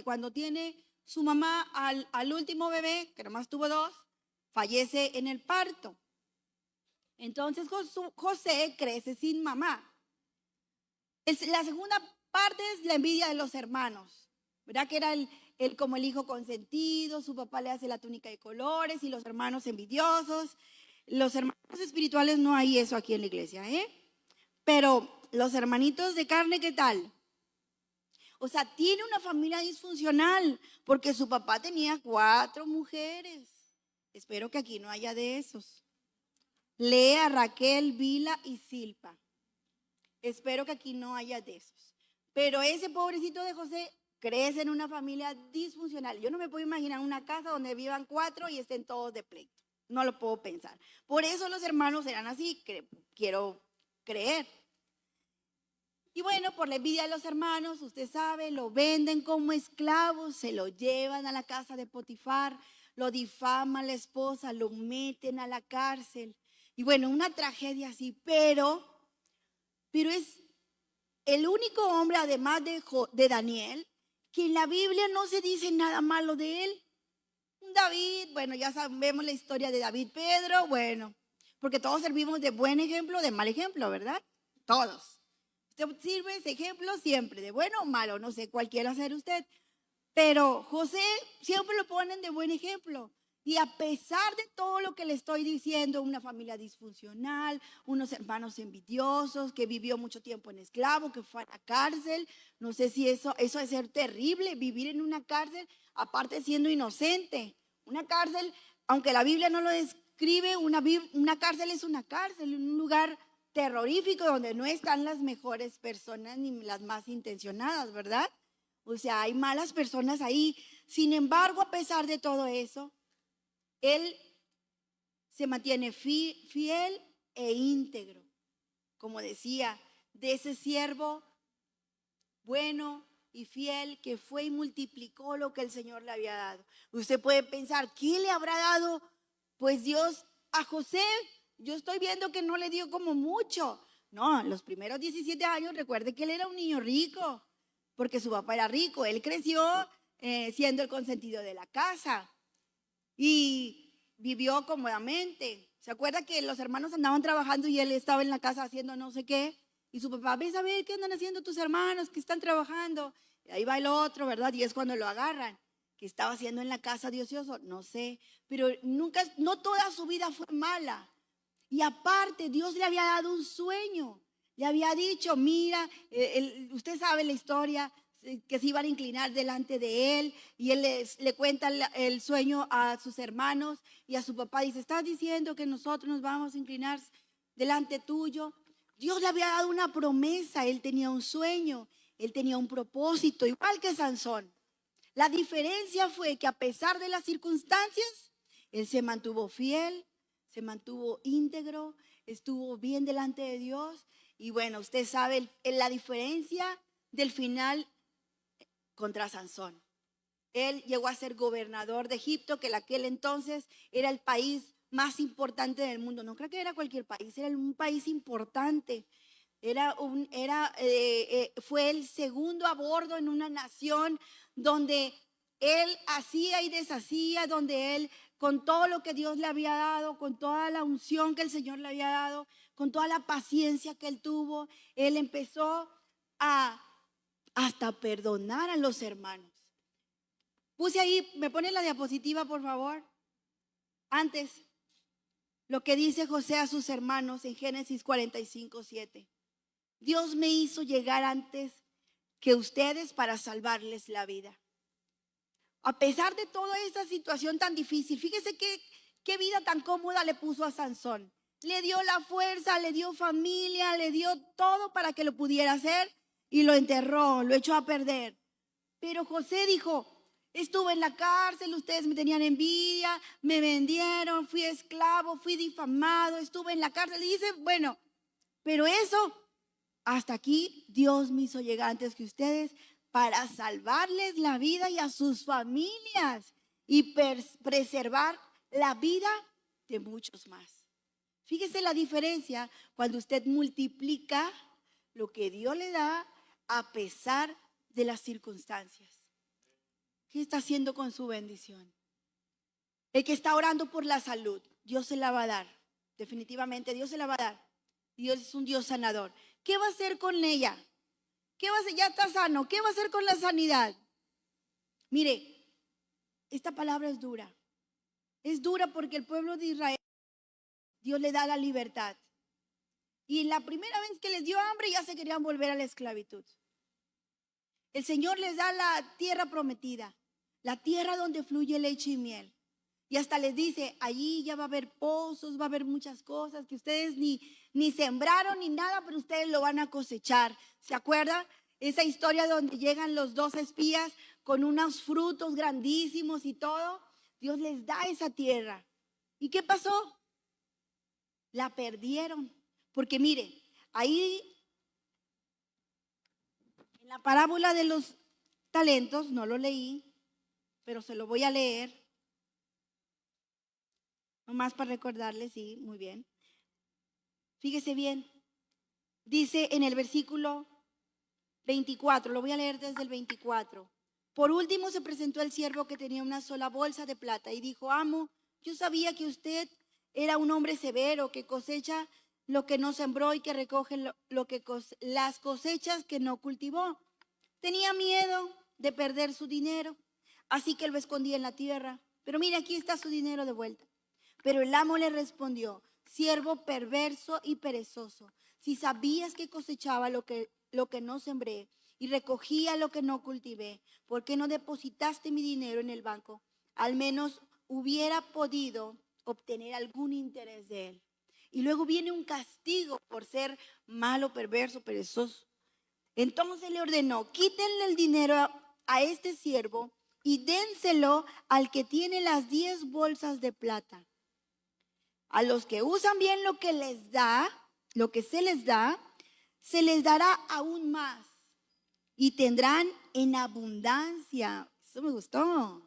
cuando tiene su mamá al último bebé, que nomás tuvo 2, fallece en el parto. Entonces José crece sin mamá. La segunda parte es la envidia de los hermanos, ¿verdad? Que era como el hijo consentido, su papá le hace la túnica de colores y los hermanos envidiosos. Los hermanos espirituales no hay eso aquí en la iglesia, ¿eh? Pero los hermanitos de carne, ¿qué tal? O sea, tiene una familia disfuncional porque su papá tenía 4 mujeres. Espero que aquí no haya de esos. Lea, Raquel, Bila y Silpa. Espero que aquí no haya de esos. Pero ese pobrecito de José crece en una familia disfuncional. Yo no me puedo imaginar una casa donde vivan 4 y estén todos de pleito. No lo puedo pensar. Por eso los hermanos eran así, quiero creer. Y bueno, por la envidia de los hermanos, usted sabe, lo venden como esclavos, se lo llevan a la casa de Potifar, lo difaman la esposa, lo meten a la cárcel. Y bueno, una tragedia así, pero es el único hombre, además de Daniel, que en la Biblia no se dice nada malo de él. David, bueno, ya sabemos la historia de David, Pedro, bueno, porque todos servimos de buen ejemplo, de mal ejemplo, ¿verdad? Todos. Usted sirve ese ejemplo siempre, de bueno o malo, no sé cuál quiera ser usted. Pero José siempre lo ponen de buen ejemplo. Y a pesar de todo lo que le estoy diciendo, una familia disfuncional, unos hermanos envidiosos, que vivió mucho tiempo en esclavo, que fue a la cárcel, no sé si eso es ser terrible, vivir en una cárcel, aparte siendo inocente. Una cárcel, aunque la Biblia no lo describe, una cárcel es una cárcel, un lugar terrorífico donde no están las mejores personas ni las más intencionadas, ¿verdad? O sea, hay malas personas ahí. Sin embargo, a pesar de todo eso, él se mantiene fiel e íntegro. Como decía, de ese siervo bueno y fiel que fue y multiplicó lo que el Señor le había dado. Usted puede pensar, ¿qué le habrá dado pues Dios a José? Yo estoy viendo que no le dio como mucho. No, los primeros 17 años, recuerde que él era un niño rico, porque su papá era rico. Él creció siendo el consentido de la casa y vivió cómodamente. ¿Se acuerda que los hermanos andaban trabajando y él estaba en la casa haciendo no sé qué? Y su papá, ves a ver qué andan haciendo tus hermanos, que están trabajando. Y ahí va el otro, ¿verdad? Y es cuando lo agarran. ¿Qué estaba haciendo en la casa de ocioso? No sé. Pero nunca, no toda su vida fue mala. Y aparte, Dios le había dado un sueño. Le había dicho, mira, usted sabe la historia, que se iban a inclinar delante de él. Y él le cuenta el sueño a sus hermanos y a su papá. Dice, ¿estás diciendo que nosotros nos vamos a inclinar delante tuyo? Dios le había dado una promesa. Él tenía un sueño, él tenía un propósito, igual que Sansón. La diferencia fue que a pesar de las circunstancias, él se mantuvo fiel, se mantuvo íntegro, estuvo bien delante de Dios. Y bueno, usted sabe la diferencia del final contra Sansón. Él llegó a ser gobernador de Egipto, que en aquel entonces era el país más importante del mundo. No creo que era cualquier país, era un país importante. Fue el segundo a bordo en una nación donde él hacía y deshacía, donde él, con todo lo que Dios le había dado, con toda la unción que el Señor le había dado, con toda la paciencia que él tuvo, él empezó a hasta perdonar a los hermanos. Puse ahí, me pone la diapositiva, por favor. Antes, lo que dice José a sus hermanos en Génesis 45:7. Dios me hizo llegar antes que ustedes para salvarles la vida. A pesar de toda esta situación tan difícil, fíjese qué vida tan cómoda le puso a Sansón. Le dio la fuerza, le dio familia, le dio todo para que lo pudiera hacer y lo enterró, lo echó a perder. Pero José dijo, estuve en la cárcel, ustedes me tenían envidia, me vendieron, fui esclavo, fui difamado, estuve en la cárcel. Y dice, bueno, pero eso, hasta aquí Dios me hizo llegar antes que ustedes para salvarles la vida y a sus familias y preservar la vida de muchos más. Fíjese la diferencia cuando usted multiplica lo que Dios le da a pesar de las circunstancias. ¿Qué está haciendo con su bendición? El que está orando por la salud, Dios se la va a dar. Definitivamente Dios se la va a dar. Dios es un Dios sanador. ¿Qué va a hacer con ella? ¿Qué va a hacer? Ya está sano. ¿Qué va a hacer con la sanidad? Mire, esta palabra es dura. Es dura porque el pueblo de Israel, Dios le da la libertad. Y la primera vez que les dio hambre ya se querían volver a la esclavitud. El Señor les da la tierra prometida, la tierra donde fluye leche y miel. Y hasta les dice, allí ya va a haber pozos, va a haber muchas cosas que ustedes ni sembraron ni nada, pero ustedes lo van a cosechar. ¿Se acuerdan? Esa historia donde llegan los dos espías con unos frutos grandísimos y todo. Dios les da esa tierra. ¿Y qué pasó? La perdieron. Porque mire, ahí en la parábola de los talentos, no lo leí, pero se lo voy a leer. Nomás para recordarles, sí, muy bien. Fíjese bien. Dice en el versículo 24, lo voy a leer desde el 24. Por último se presentó el siervo que tenía una sola bolsa de plata y dijo, amo, yo sabía que usted era un hombre severo, que cosecha lo que no sembró y que recoge las cosechas que no cultivó. Tenía miedo de perder su dinero, así que lo escondí en la tierra. pero mira, aquí está su dinero de vuelta. Pero el amo le respondió: siervo perverso y perezoso, si sabías que cosechaba lo que no sembré y recogía lo que no cultivé, ¿por qué no depositaste mi dinero en el banco? Al menos hubiera podido obtener algún interés de él. Y luego viene un castigo por ser malo, perverso, perezoso. Entonces le ordenó: quítenle el dinero a este siervo y dénselo al que tiene las 10 bolsas de plata. A los que usan bien lo que les da, lo que se les dará aún más y tendrán en abundancia. Eso me gustó.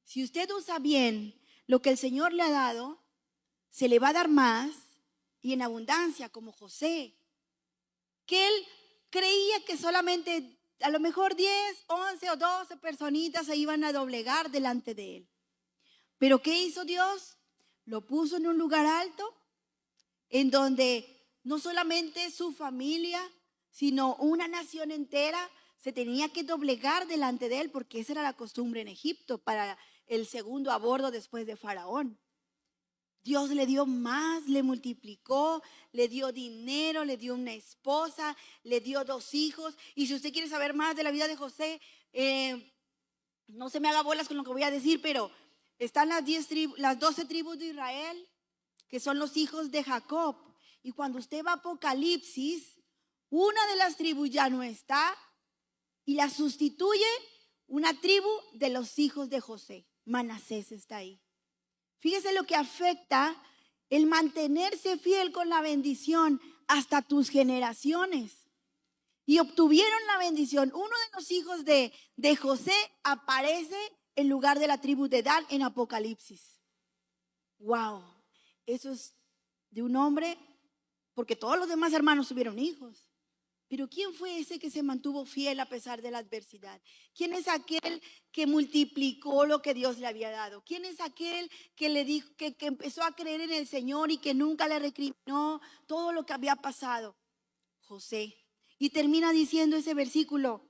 Si usted usa bien lo que el Señor le ha dado, se le va a dar más y en abundancia, como José, que él creía que solamente a lo mejor 10, 11 o 12 personitas se iban a doblegar delante de él. Pero ¿qué hizo Dios? Lo puso en un lugar alto, en donde no solamente su familia, sino una nación entera se tenía que doblegar delante de él, porque esa era la costumbre en Egipto para el segundo a bordo después de Faraón. Dios le dio más, le multiplicó, le dio dinero, le dio una esposa, le dio 2 hijos. Y si usted quiere saber más de la vida de José, no se me haga bolas con lo que voy a decir, pero están las 12 tribus de Israel, que son los hijos de Jacob. Y cuando usted va a Apocalipsis, una de las tribus ya no está y la sustituye una tribu de los hijos de José. Manasés está ahí. Fíjese lo que afecta el mantenerse fiel con la bendición hasta tus generaciones. Y obtuvieron la bendición. Uno de los hijos de José aparece en lugar de la tribu de Dan en Apocalipsis. Wow, eso es de un hombre, porque todos los demás hermanos tuvieron hijos. Pero ¿quién fue ese que se mantuvo fiel a pesar de la adversidad? ¿Quién es aquel que multiplicó lo que Dios le había dado? ¿Quién es aquel que le dijo, que empezó a creer en el Señor y que nunca le recriminó todo lo que había pasado? José. Y termina diciendo ese versículo: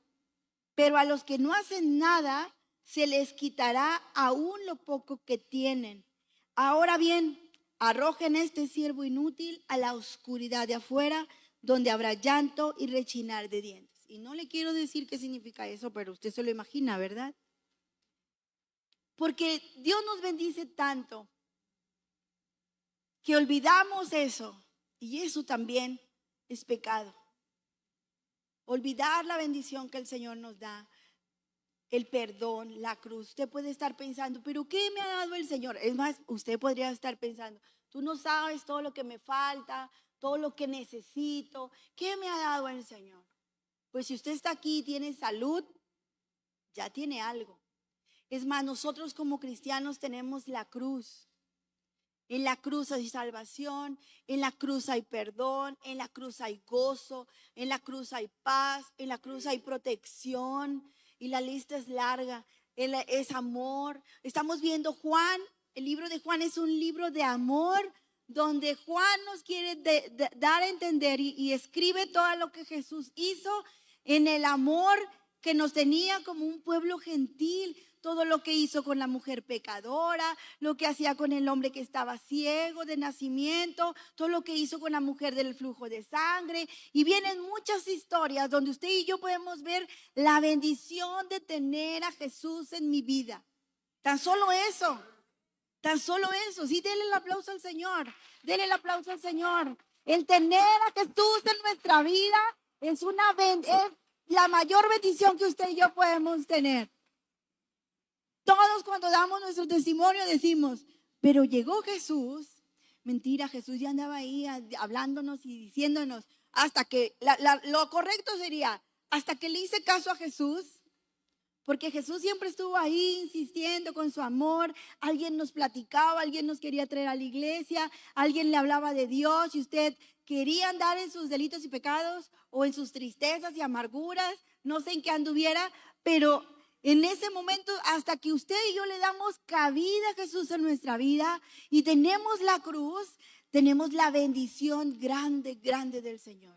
pero a los que no hacen nada se les quitará aún lo poco que tienen. Ahora bien, arrojen este siervo inútil a la oscuridad de afuera, donde habrá llanto y rechinar de dientes. Y no le quiero decir qué significa eso, pero usted se lo imagina, ¿verdad? Porque Dios nos bendice tanto que olvidamos eso, y eso también es pecado. Olvidar la bendición que el Señor nos da, el perdón, la cruz. Usted puede estar pensando: ¿pero qué me ha dado el Señor? Es más, usted podría estar pensando: tú no sabes todo lo que me falta, todo lo que necesito. ¿Qué me ha dado el Señor? Pues si usted está aquí y tiene salud, ya tiene algo. Es más, nosotros como cristianos tenemos la cruz. En la cruz hay salvación, en la cruz hay perdón, en la cruz hay gozo, en la cruz hay paz, en la cruz hay protección, y la lista es larga. Es amor. Estamos viendo Juan, el libro de Juan es un libro de amor, donde Juan nos quiere dar a entender y escribe todo lo que Jesús hizo en el amor que nos tenía como un pueblo gentil. Todo lo que hizo con la mujer pecadora, lo que hacía con el hombre que estaba ciego de nacimiento, todo lo que hizo con la mujer del flujo de sangre. Y vienen muchas historias donde usted y yo podemos ver la bendición de tener a Jesús en mi vida. Tan solo eso. Sí, denle el aplauso al Señor. Denle el aplauso al Señor. El tener a Jesús en nuestra vida es la mayor bendición que usted y yo podemos tener. Todos cuando damos nuestro testimonio decimos: pero llegó Jesús. Mentira, Jesús ya andaba ahí hablándonos y diciéndonos, hasta que, lo correcto sería, hasta que le hice caso a Jesús, porque Jesús siempre estuvo ahí insistiendo con su amor. Alguien nos platicaba, alguien nos quería traer a la iglesia, alguien le hablaba de Dios, y usted quería andar en sus delitos y pecados o en sus tristezas y amarguras, no sé en qué anduviera, pero en ese momento, hasta que usted y yo le damos cabida a Jesús en nuestra vida y tenemos la cruz, tenemos la bendición grande, grande del Señor.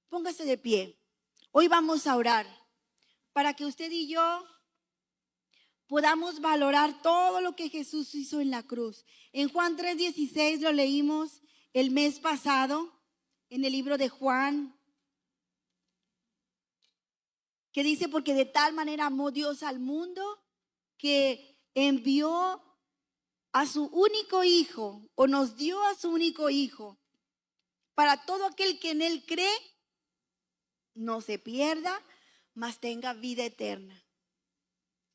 Póngase de pie. Hoy vamos a orar para que usted y yo podamos valorar todo lo que Jesús hizo en la cruz. En Juan 3:16 lo leímos el mes pasado, en el libro de Juan, que dice, porque de tal manera amó Dios al mundo que envió a su único hijo, o nos dio a su único hijo, para todo aquel que en él cree, no se pierda, mas tenga vida eterna.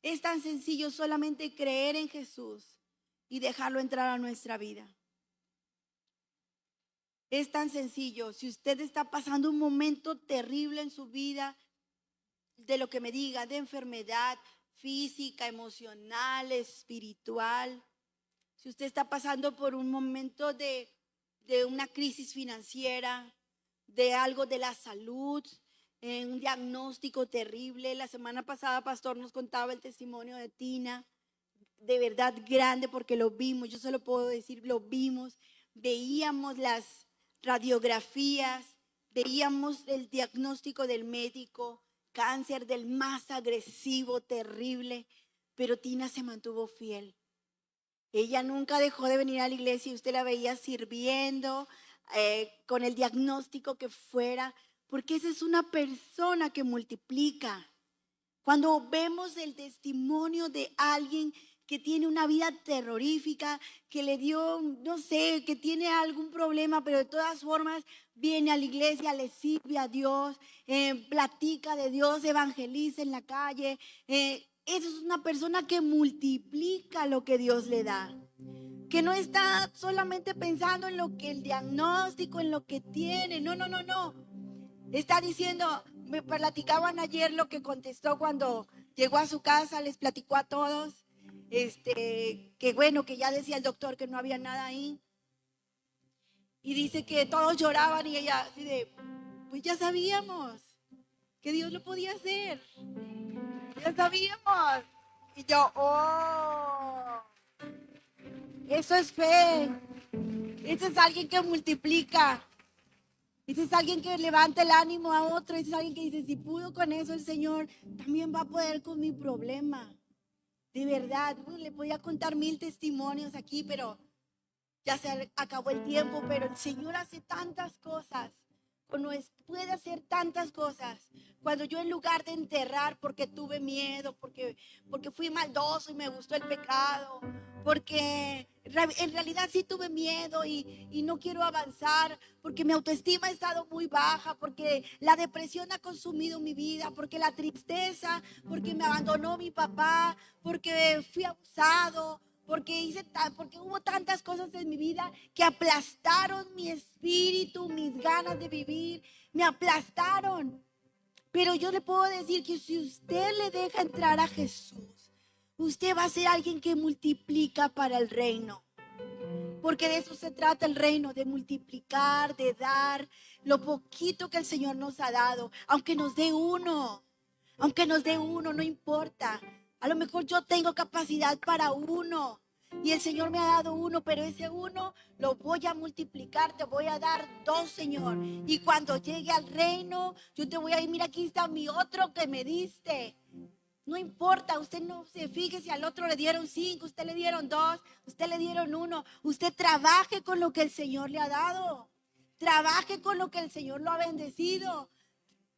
Es tan sencillo solamente creer en Jesús y dejarlo entrar a nuestra vida. Es tan sencillo. Si usted está pasando un momento terrible en su vida, de lo que me diga, de enfermedad física, emocional, espiritual, si usted está pasando por un momento de una crisis financiera, de algo de la salud, un diagnóstico terrible. La semana pasada, pastor, nos contaba el testimonio de Tina, de verdad grande, porque lo vimos, yo se lo puedo decir, lo vimos, veíamos las radiografías, veíamos el diagnóstico del médico, cáncer del más agresivo, terrible, pero Tina se mantuvo fiel. Ella nunca dejó de venir a la iglesia y usted la veía sirviendo, con el diagnóstico que fuera, porque esa es una persona que multiplica. Cuando vemos el testimonio de alguien que tiene una vida terrorífica, que le dio, no sé, que tiene algún problema, pero de todas formas viene a la iglesia, le sirve a Dios, platica de Dios, evangeliza en la calle. Esa es una persona que multiplica lo que Dios le da. Que no está solamente pensando en lo que el diagnóstico, en lo que tiene. No. Está diciendo, me platicaban ayer lo que contestó cuando llegó a su casa, les platicó a todos, que bueno, que ya decía el doctor que no había nada ahí. Y dice que todos lloraban y ella así de, pues ya sabíamos que Dios lo podía hacer. Ya sabíamos. Y yo, oh, eso es fe. Ese es alguien que multiplica. Ese es alguien que levanta el ánimo a otro. Ese es alguien que dice, si pudo con eso el Señor, también va a poder con mi problema. De verdad, le podía contar 1000 testimonios aquí, pero ya se acabó el tiempo. Pero el Señor hace tantas cosas. Puede hacer tantas cosas. Cuando yo, en lugar de enterrar porque tuve miedo, porque fui maldoso y me gustó el pecado, porque en realidad sí tuve miedo y no quiero avanzar, porque mi autoestima ha estado muy baja, porque la depresión ha consumido mi vida, porque la tristeza, porque me abandonó mi papá, porque fui abusado, porque hubo tantas cosas en mi vida que aplastaron mi espíritu, mis ganas de vivir, me aplastaron. Pero yo le puedo decir que si usted le deja entrar a Jesús, usted va a ser alguien que multiplica para el reino. Porque de eso se trata el reino, de multiplicar, de dar lo poquito que el Señor nos ha dado. Aunque nos dé uno, no importa. A lo mejor yo tengo capacidad para uno y el Señor me ha dado uno, pero ese uno lo voy a multiplicar, te voy a dar 2, Señor. Y cuando llegue al reino, yo te voy a decir, mira, aquí está mi otro que me diste. No importa, usted no se fije si al otro le dieron 5, usted le dieron 2, usted le dieron 1. Usted trabaje con lo que el Señor le ha dado. Trabaje con lo que el Señor lo ha bendecido.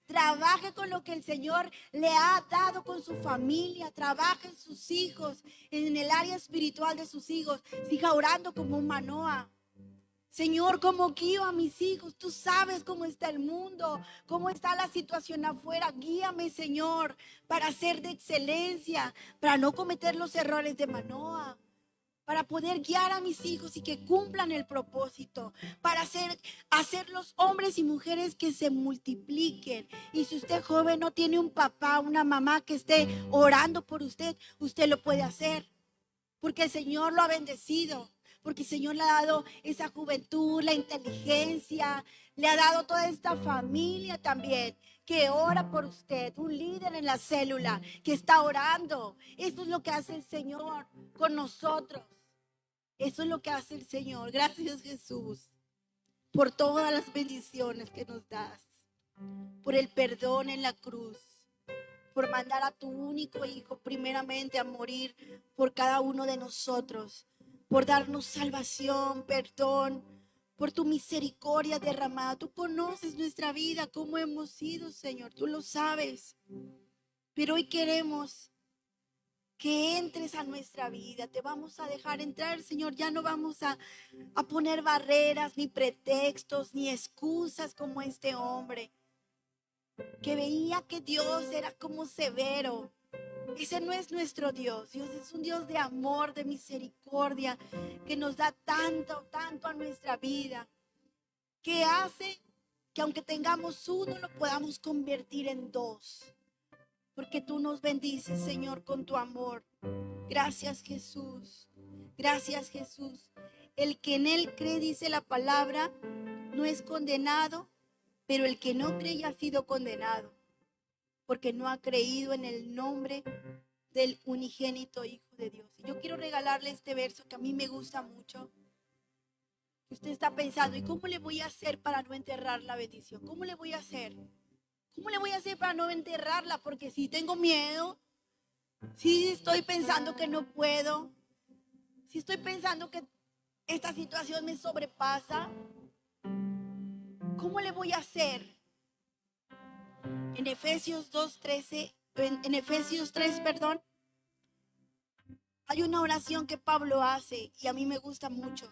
Trabaje con lo que el Señor le ha dado con su familia. Trabaje en sus hijos, en el área espiritual de sus hijos. Siga orando como un Manoah. Señor, ¿cómo guío a mis hijos? Tú sabes cómo está el mundo, cómo está la situación afuera. Guíame, Señor, para ser de excelencia, para no cometer los errores de Manoah, para poder guiar a mis hijos y que cumplan el propósito, para hacer los hombres y mujeres que se multipliquen. Y si usted, joven, no tiene un papá, una mamá que esté orando por usted, usted lo puede hacer, porque el Señor lo ha bendecido. Porque el Señor le ha dado esa juventud, la inteligencia, le ha dado toda esta familia también que ora por usted, un líder en la célula que está orando. Eso es lo que hace el Señor con nosotros. Eso es lo que hace el Señor. Gracias, Jesús, por todas las bendiciones que nos das, por el perdón en la cruz, por mandar a tu único Hijo primeramente a morir por cada uno de nosotros, por darnos salvación, perdón, por tu misericordia derramada. Tú conoces nuestra vida, cómo hemos sido, Señor, tú lo sabes. Pero hoy queremos que entres a nuestra vida. Te vamos a dejar entrar, Señor. Ya no vamos a poner barreras, ni pretextos, ni excusas como este hombre que veía que Dios era como severo. Ese no es nuestro Dios. Dios es un Dios de amor, de misericordia, que nos da tanto, tanto a nuestra vida, que hace que aunque tengamos uno, lo podamos convertir en dos. Porque tú nos bendices, Señor, con tu amor. Gracias, Jesús. Gracias, Jesús. El que en Él cree, dice la palabra, no es condenado, pero el que no cree ya ha sido condenado, porque no ha creído en el nombre del unigénito Hijo de Dios. Y yo quiero regalarle este verso que a mí me gusta mucho. Usted está pensando, ¿y cómo le voy a hacer para no enterrar la bendición? ¿Cómo le voy a hacer? ¿Cómo le voy a hacer para no enterrarla? Porque si tengo miedo, si estoy pensando que no puedo, si estoy pensando que esta situación me sobrepasa, ¿cómo le voy a hacer? En Efesios 2:13, en Efesios 3, perdón, hay una oración que Pablo hace y a mí me gusta mucho.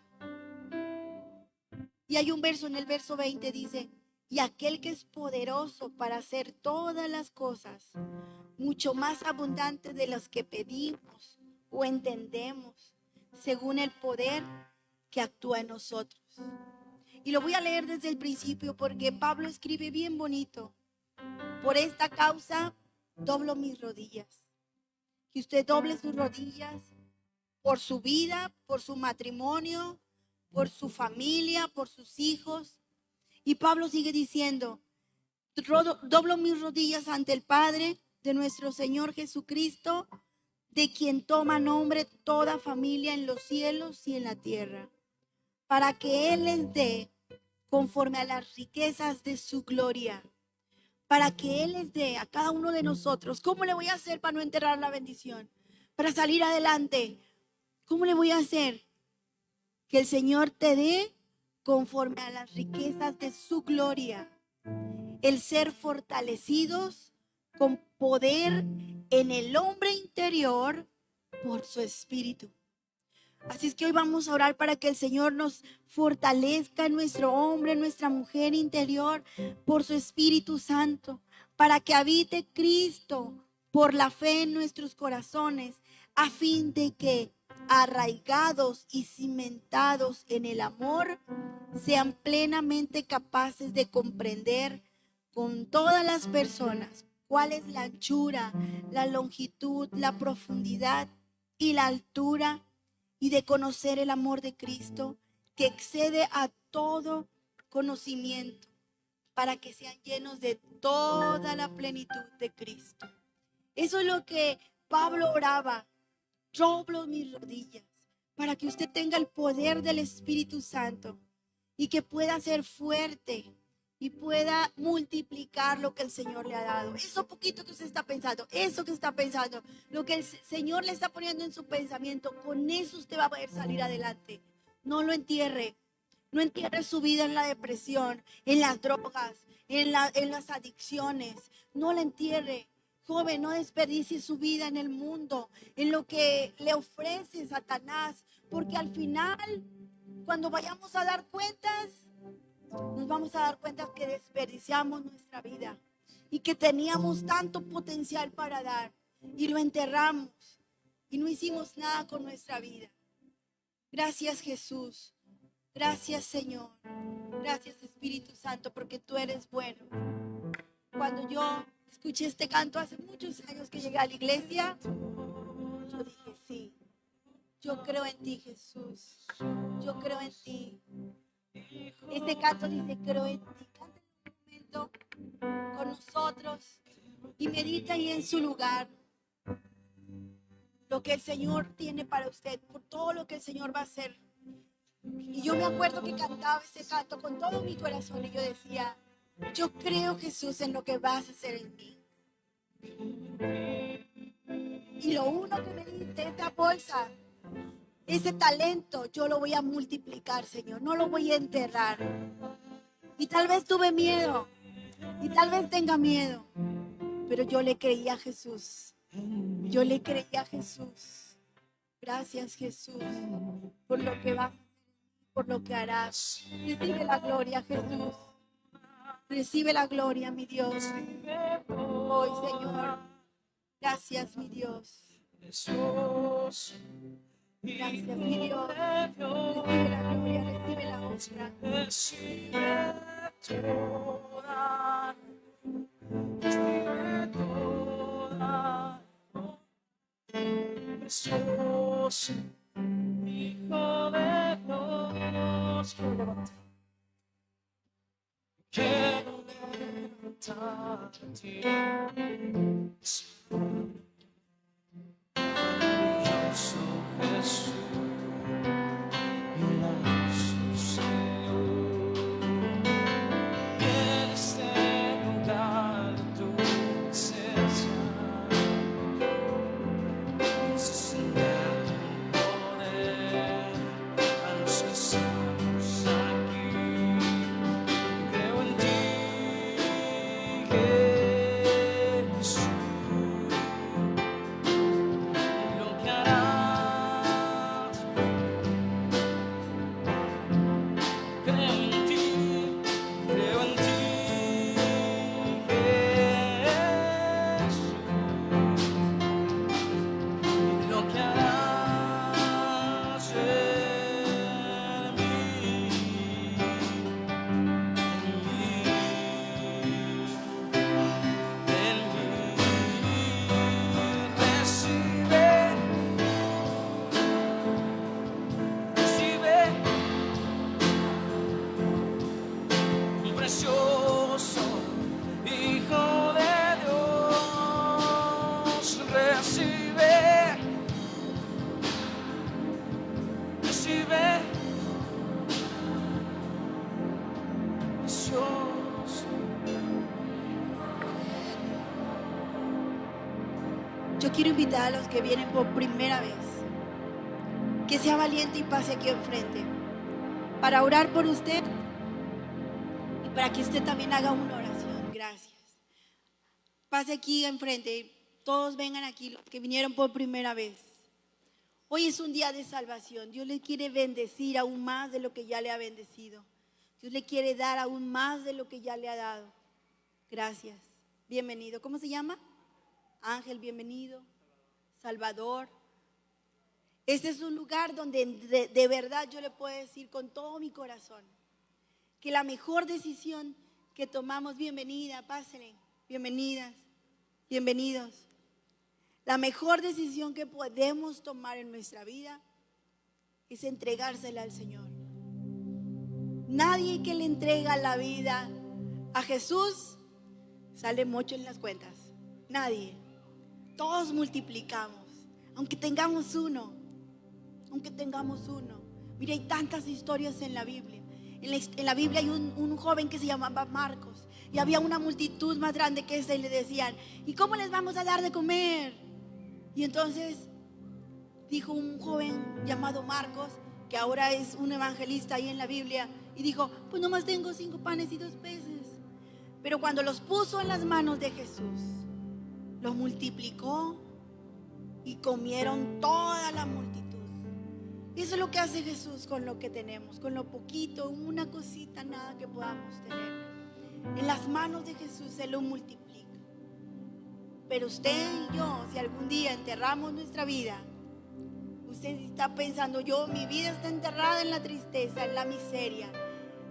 Y hay un verso, en el verso 20 dice, y aquel que es poderoso para hacer todas las cosas, mucho más abundante de las que pedimos o entendemos, según el poder que actúa en nosotros. Y lo voy a leer desde el principio porque Pablo escribe bien bonito. Por esta causa doblo mis rodillas. Que usted doble sus rodillas por su vida, por su matrimonio, por su familia, por sus hijos. Y Pablo sigue diciendo, doblo mis rodillas ante el Padre de nuestro Señor Jesucristo, de quien toma nombre toda familia en los cielos y en la tierra, para que Él les dé conforme a las riquezas de su gloria, para que Él les dé a cada uno de nosotros. ¿Cómo le voy a hacer para no enterrar la bendición? Para salir adelante. ¿Cómo le voy a hacer? Que el Señor te dé conforme a las riquezas de su gloria, el ser fortalecidos con poder en el hombre interior por su espíritu. Así es que hoy vamos a orar para que el Señor nos fortalezca en nuestro hombre, en nuestra mujer interior, por su Espíritu Santo, para que habite Cristo por la fe en nuestros corazones, a fin de que, arraigados y cimentados en el amor, sean plenamente capaces de comprender con todas las personas cuál es la anchura, la longitud, la profundidad y la altura, y de conocer el amor de Cristo que excede a todo conocimiento, para que sean llenos de toda la plenitud de Cristo. Eso es lo que Pablo oraba. Doblo mis rodillas para que usted tenga el poder del Espíritu Santo y que pueda ser fuerte y pueda multiplicar lo que el Señor le ha dado. Eso poquito que usted está pensando, eso que está pensando, lo que el Señor le está poniendo en su pensamiento, con eso usted va a poder salir adelante. No lo entierre. No entierre su vida en la depresión, en las drogas, en las adicciones. No la entierre. Joven, no desperdicie su vida en el mundo, en lo que le ofrece Satanás, porque al final, cuando vayamos a dar cuentas, nos vamos a dar cuenta que desperdiciamos nuestra vida y que teníamos tanto potencial para dar y lo enterramos y no hicimos nada con nuestra vida. Gracias, Jesús. Gracias, Señor. Gracias, Espíritu Santo, porque tú eres bueno. Cuando yo escuché este canto hace muchos años que llegué a la iglesia, yo dije, sí, yo creo en ti, Jesús. Yo creo en ti. Este canto dice, creo en ti. Cántalo un momento con nosotros y medita ahí en su lugar lo que el Señor tiene para usted, por todo lo que el Señor va a hacer. Y yo me acuerdo que cantaba ese canto con todo mi corazón y yo decía, yo creo, Jesús, en lo que vas a hacer en mí. Y lo uno que me diste, esta bolsa, ese talento, yo lo voy a multiplicar, Señor. No lo voy a enterrar. Y tal vez tuve miedo. Y tal vez tenga miedo. Pero yo le creí a Jesús. Yo le creí a Jesús. Gracias, Jesús, por lo que vas, por lo que harás. Recibe la gloria, Jesús. Recibe la gloria, mi Dios. Hoy, Señor. Gracias, mi Dios. Gracias, mi Dios. Recibe la gloria, recibe la honra. Precioso Hijo de Dios, quiero levantarte. Maravilloso Jesús, maravilloso Señor, en este lugar de tu presencia. Precioso Hijo de Dios, recibe, recibe, precioso. Yo quiero invitar a los que vienen por primera vez, que sea valiente y pase aquí enfrente para orar por usted. Para que usted también haga una oración. Gracias. Pase aquí enfrente. Todos vengan aquí, los que vinieron por primera vez. Hoy es un día de salvación. Dios le quiere bendecir aún más de lo que ya le ha bendecido. Dios le quiere dar aún más de lo que ya le ha dado. Gracias. Bienvenido. ¿Cómo se llama? Ángel, bienvenido. Salvador. Este es un lugar donde de verdad yo le puedo decir con todo mi corazón que la mejor decisión que tomamos, bienvenida, pásenle, bienvenidas, bienvenidos. La mejor decisión que podemos tomar en nuestra vida es entregársela al Señor. Nadie que le entrega la vida a Jesús sale mucho en las cuentas. Nadie. Todos multiplicamos, aunque tengamos uno. Aunque tengamos uno. Mira, hay tantas historias en la Biblia. En la Biblia hay un joven que se llamaba Marcos. Y había una multitud más grande que esta y le decían: ¿y cómo les vamos a dar de comer? Y entonces dijo un joven llamado Marcos, que ahora es un evangelista ahí en la Biblia, y dijo: pues nomás tengo 5 panes y 2 peces. Pero cuando los puso en las manos de Jesús, los multiplicó y comieron toda la multitud. Y eso es lo que hace Jesús con lo que tenemos, con lo poquito, una cosita, nada que podamos tener. En las manos de Jesús se lo multiplica. Pero usted y yo, si algún día enterramos nuestra vida, usted está pensando: mi vida está enterrada en la tristeza, en la miseria,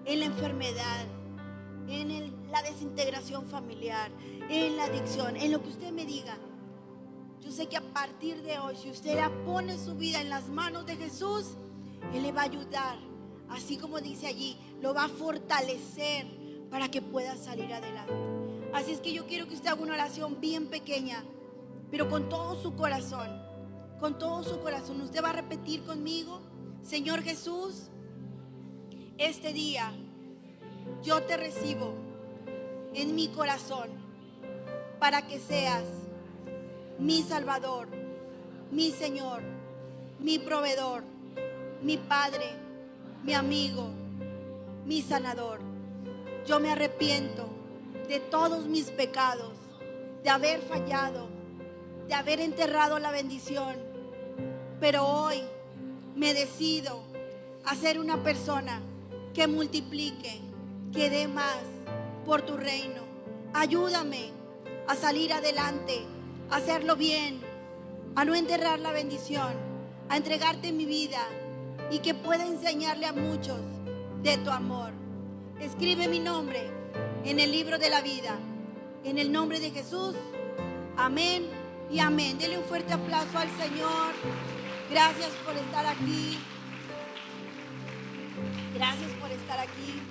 en la enfermedad, en la desintegración familiar, en la adicción, en lo que usted me diga. Yo sé que a partir de hoy, si usted la pone su vida en las manos de Jesús, Él le va a ayudar. Así como dice allí, lo va a fortalecer para que pueda salir adelante. Así es que yo quiero que usted haga una oración bien pequeña, pero con todo su corazón. Con todo su corazón. Usted va a repetir conmigo: Señor Jesús, este día yo te recibo en mi corazón para que seas mi Salvador, mi Señor, mi proveedor, mi Padre, mi amigo, mi sanador. Yo me arrepiento de todos mis pecados, de haber fallado, de haber enterrado la bendición. Pero hoy me decido a ser una persona que multiplique, que dé más por tu reino. Ayúdame a salir adelante, a hacerlo bien, a no enterrar la bendición, a entregarte mi vida y que pueda enseñarle a muchos de tu amor. Escribe mi nombre en el libro de la vida. En el nombre de Jesús. Amén y amén. Dele un fuerte aplauso al Señor. Gracias por estar aquí. Gracias por estar aquí.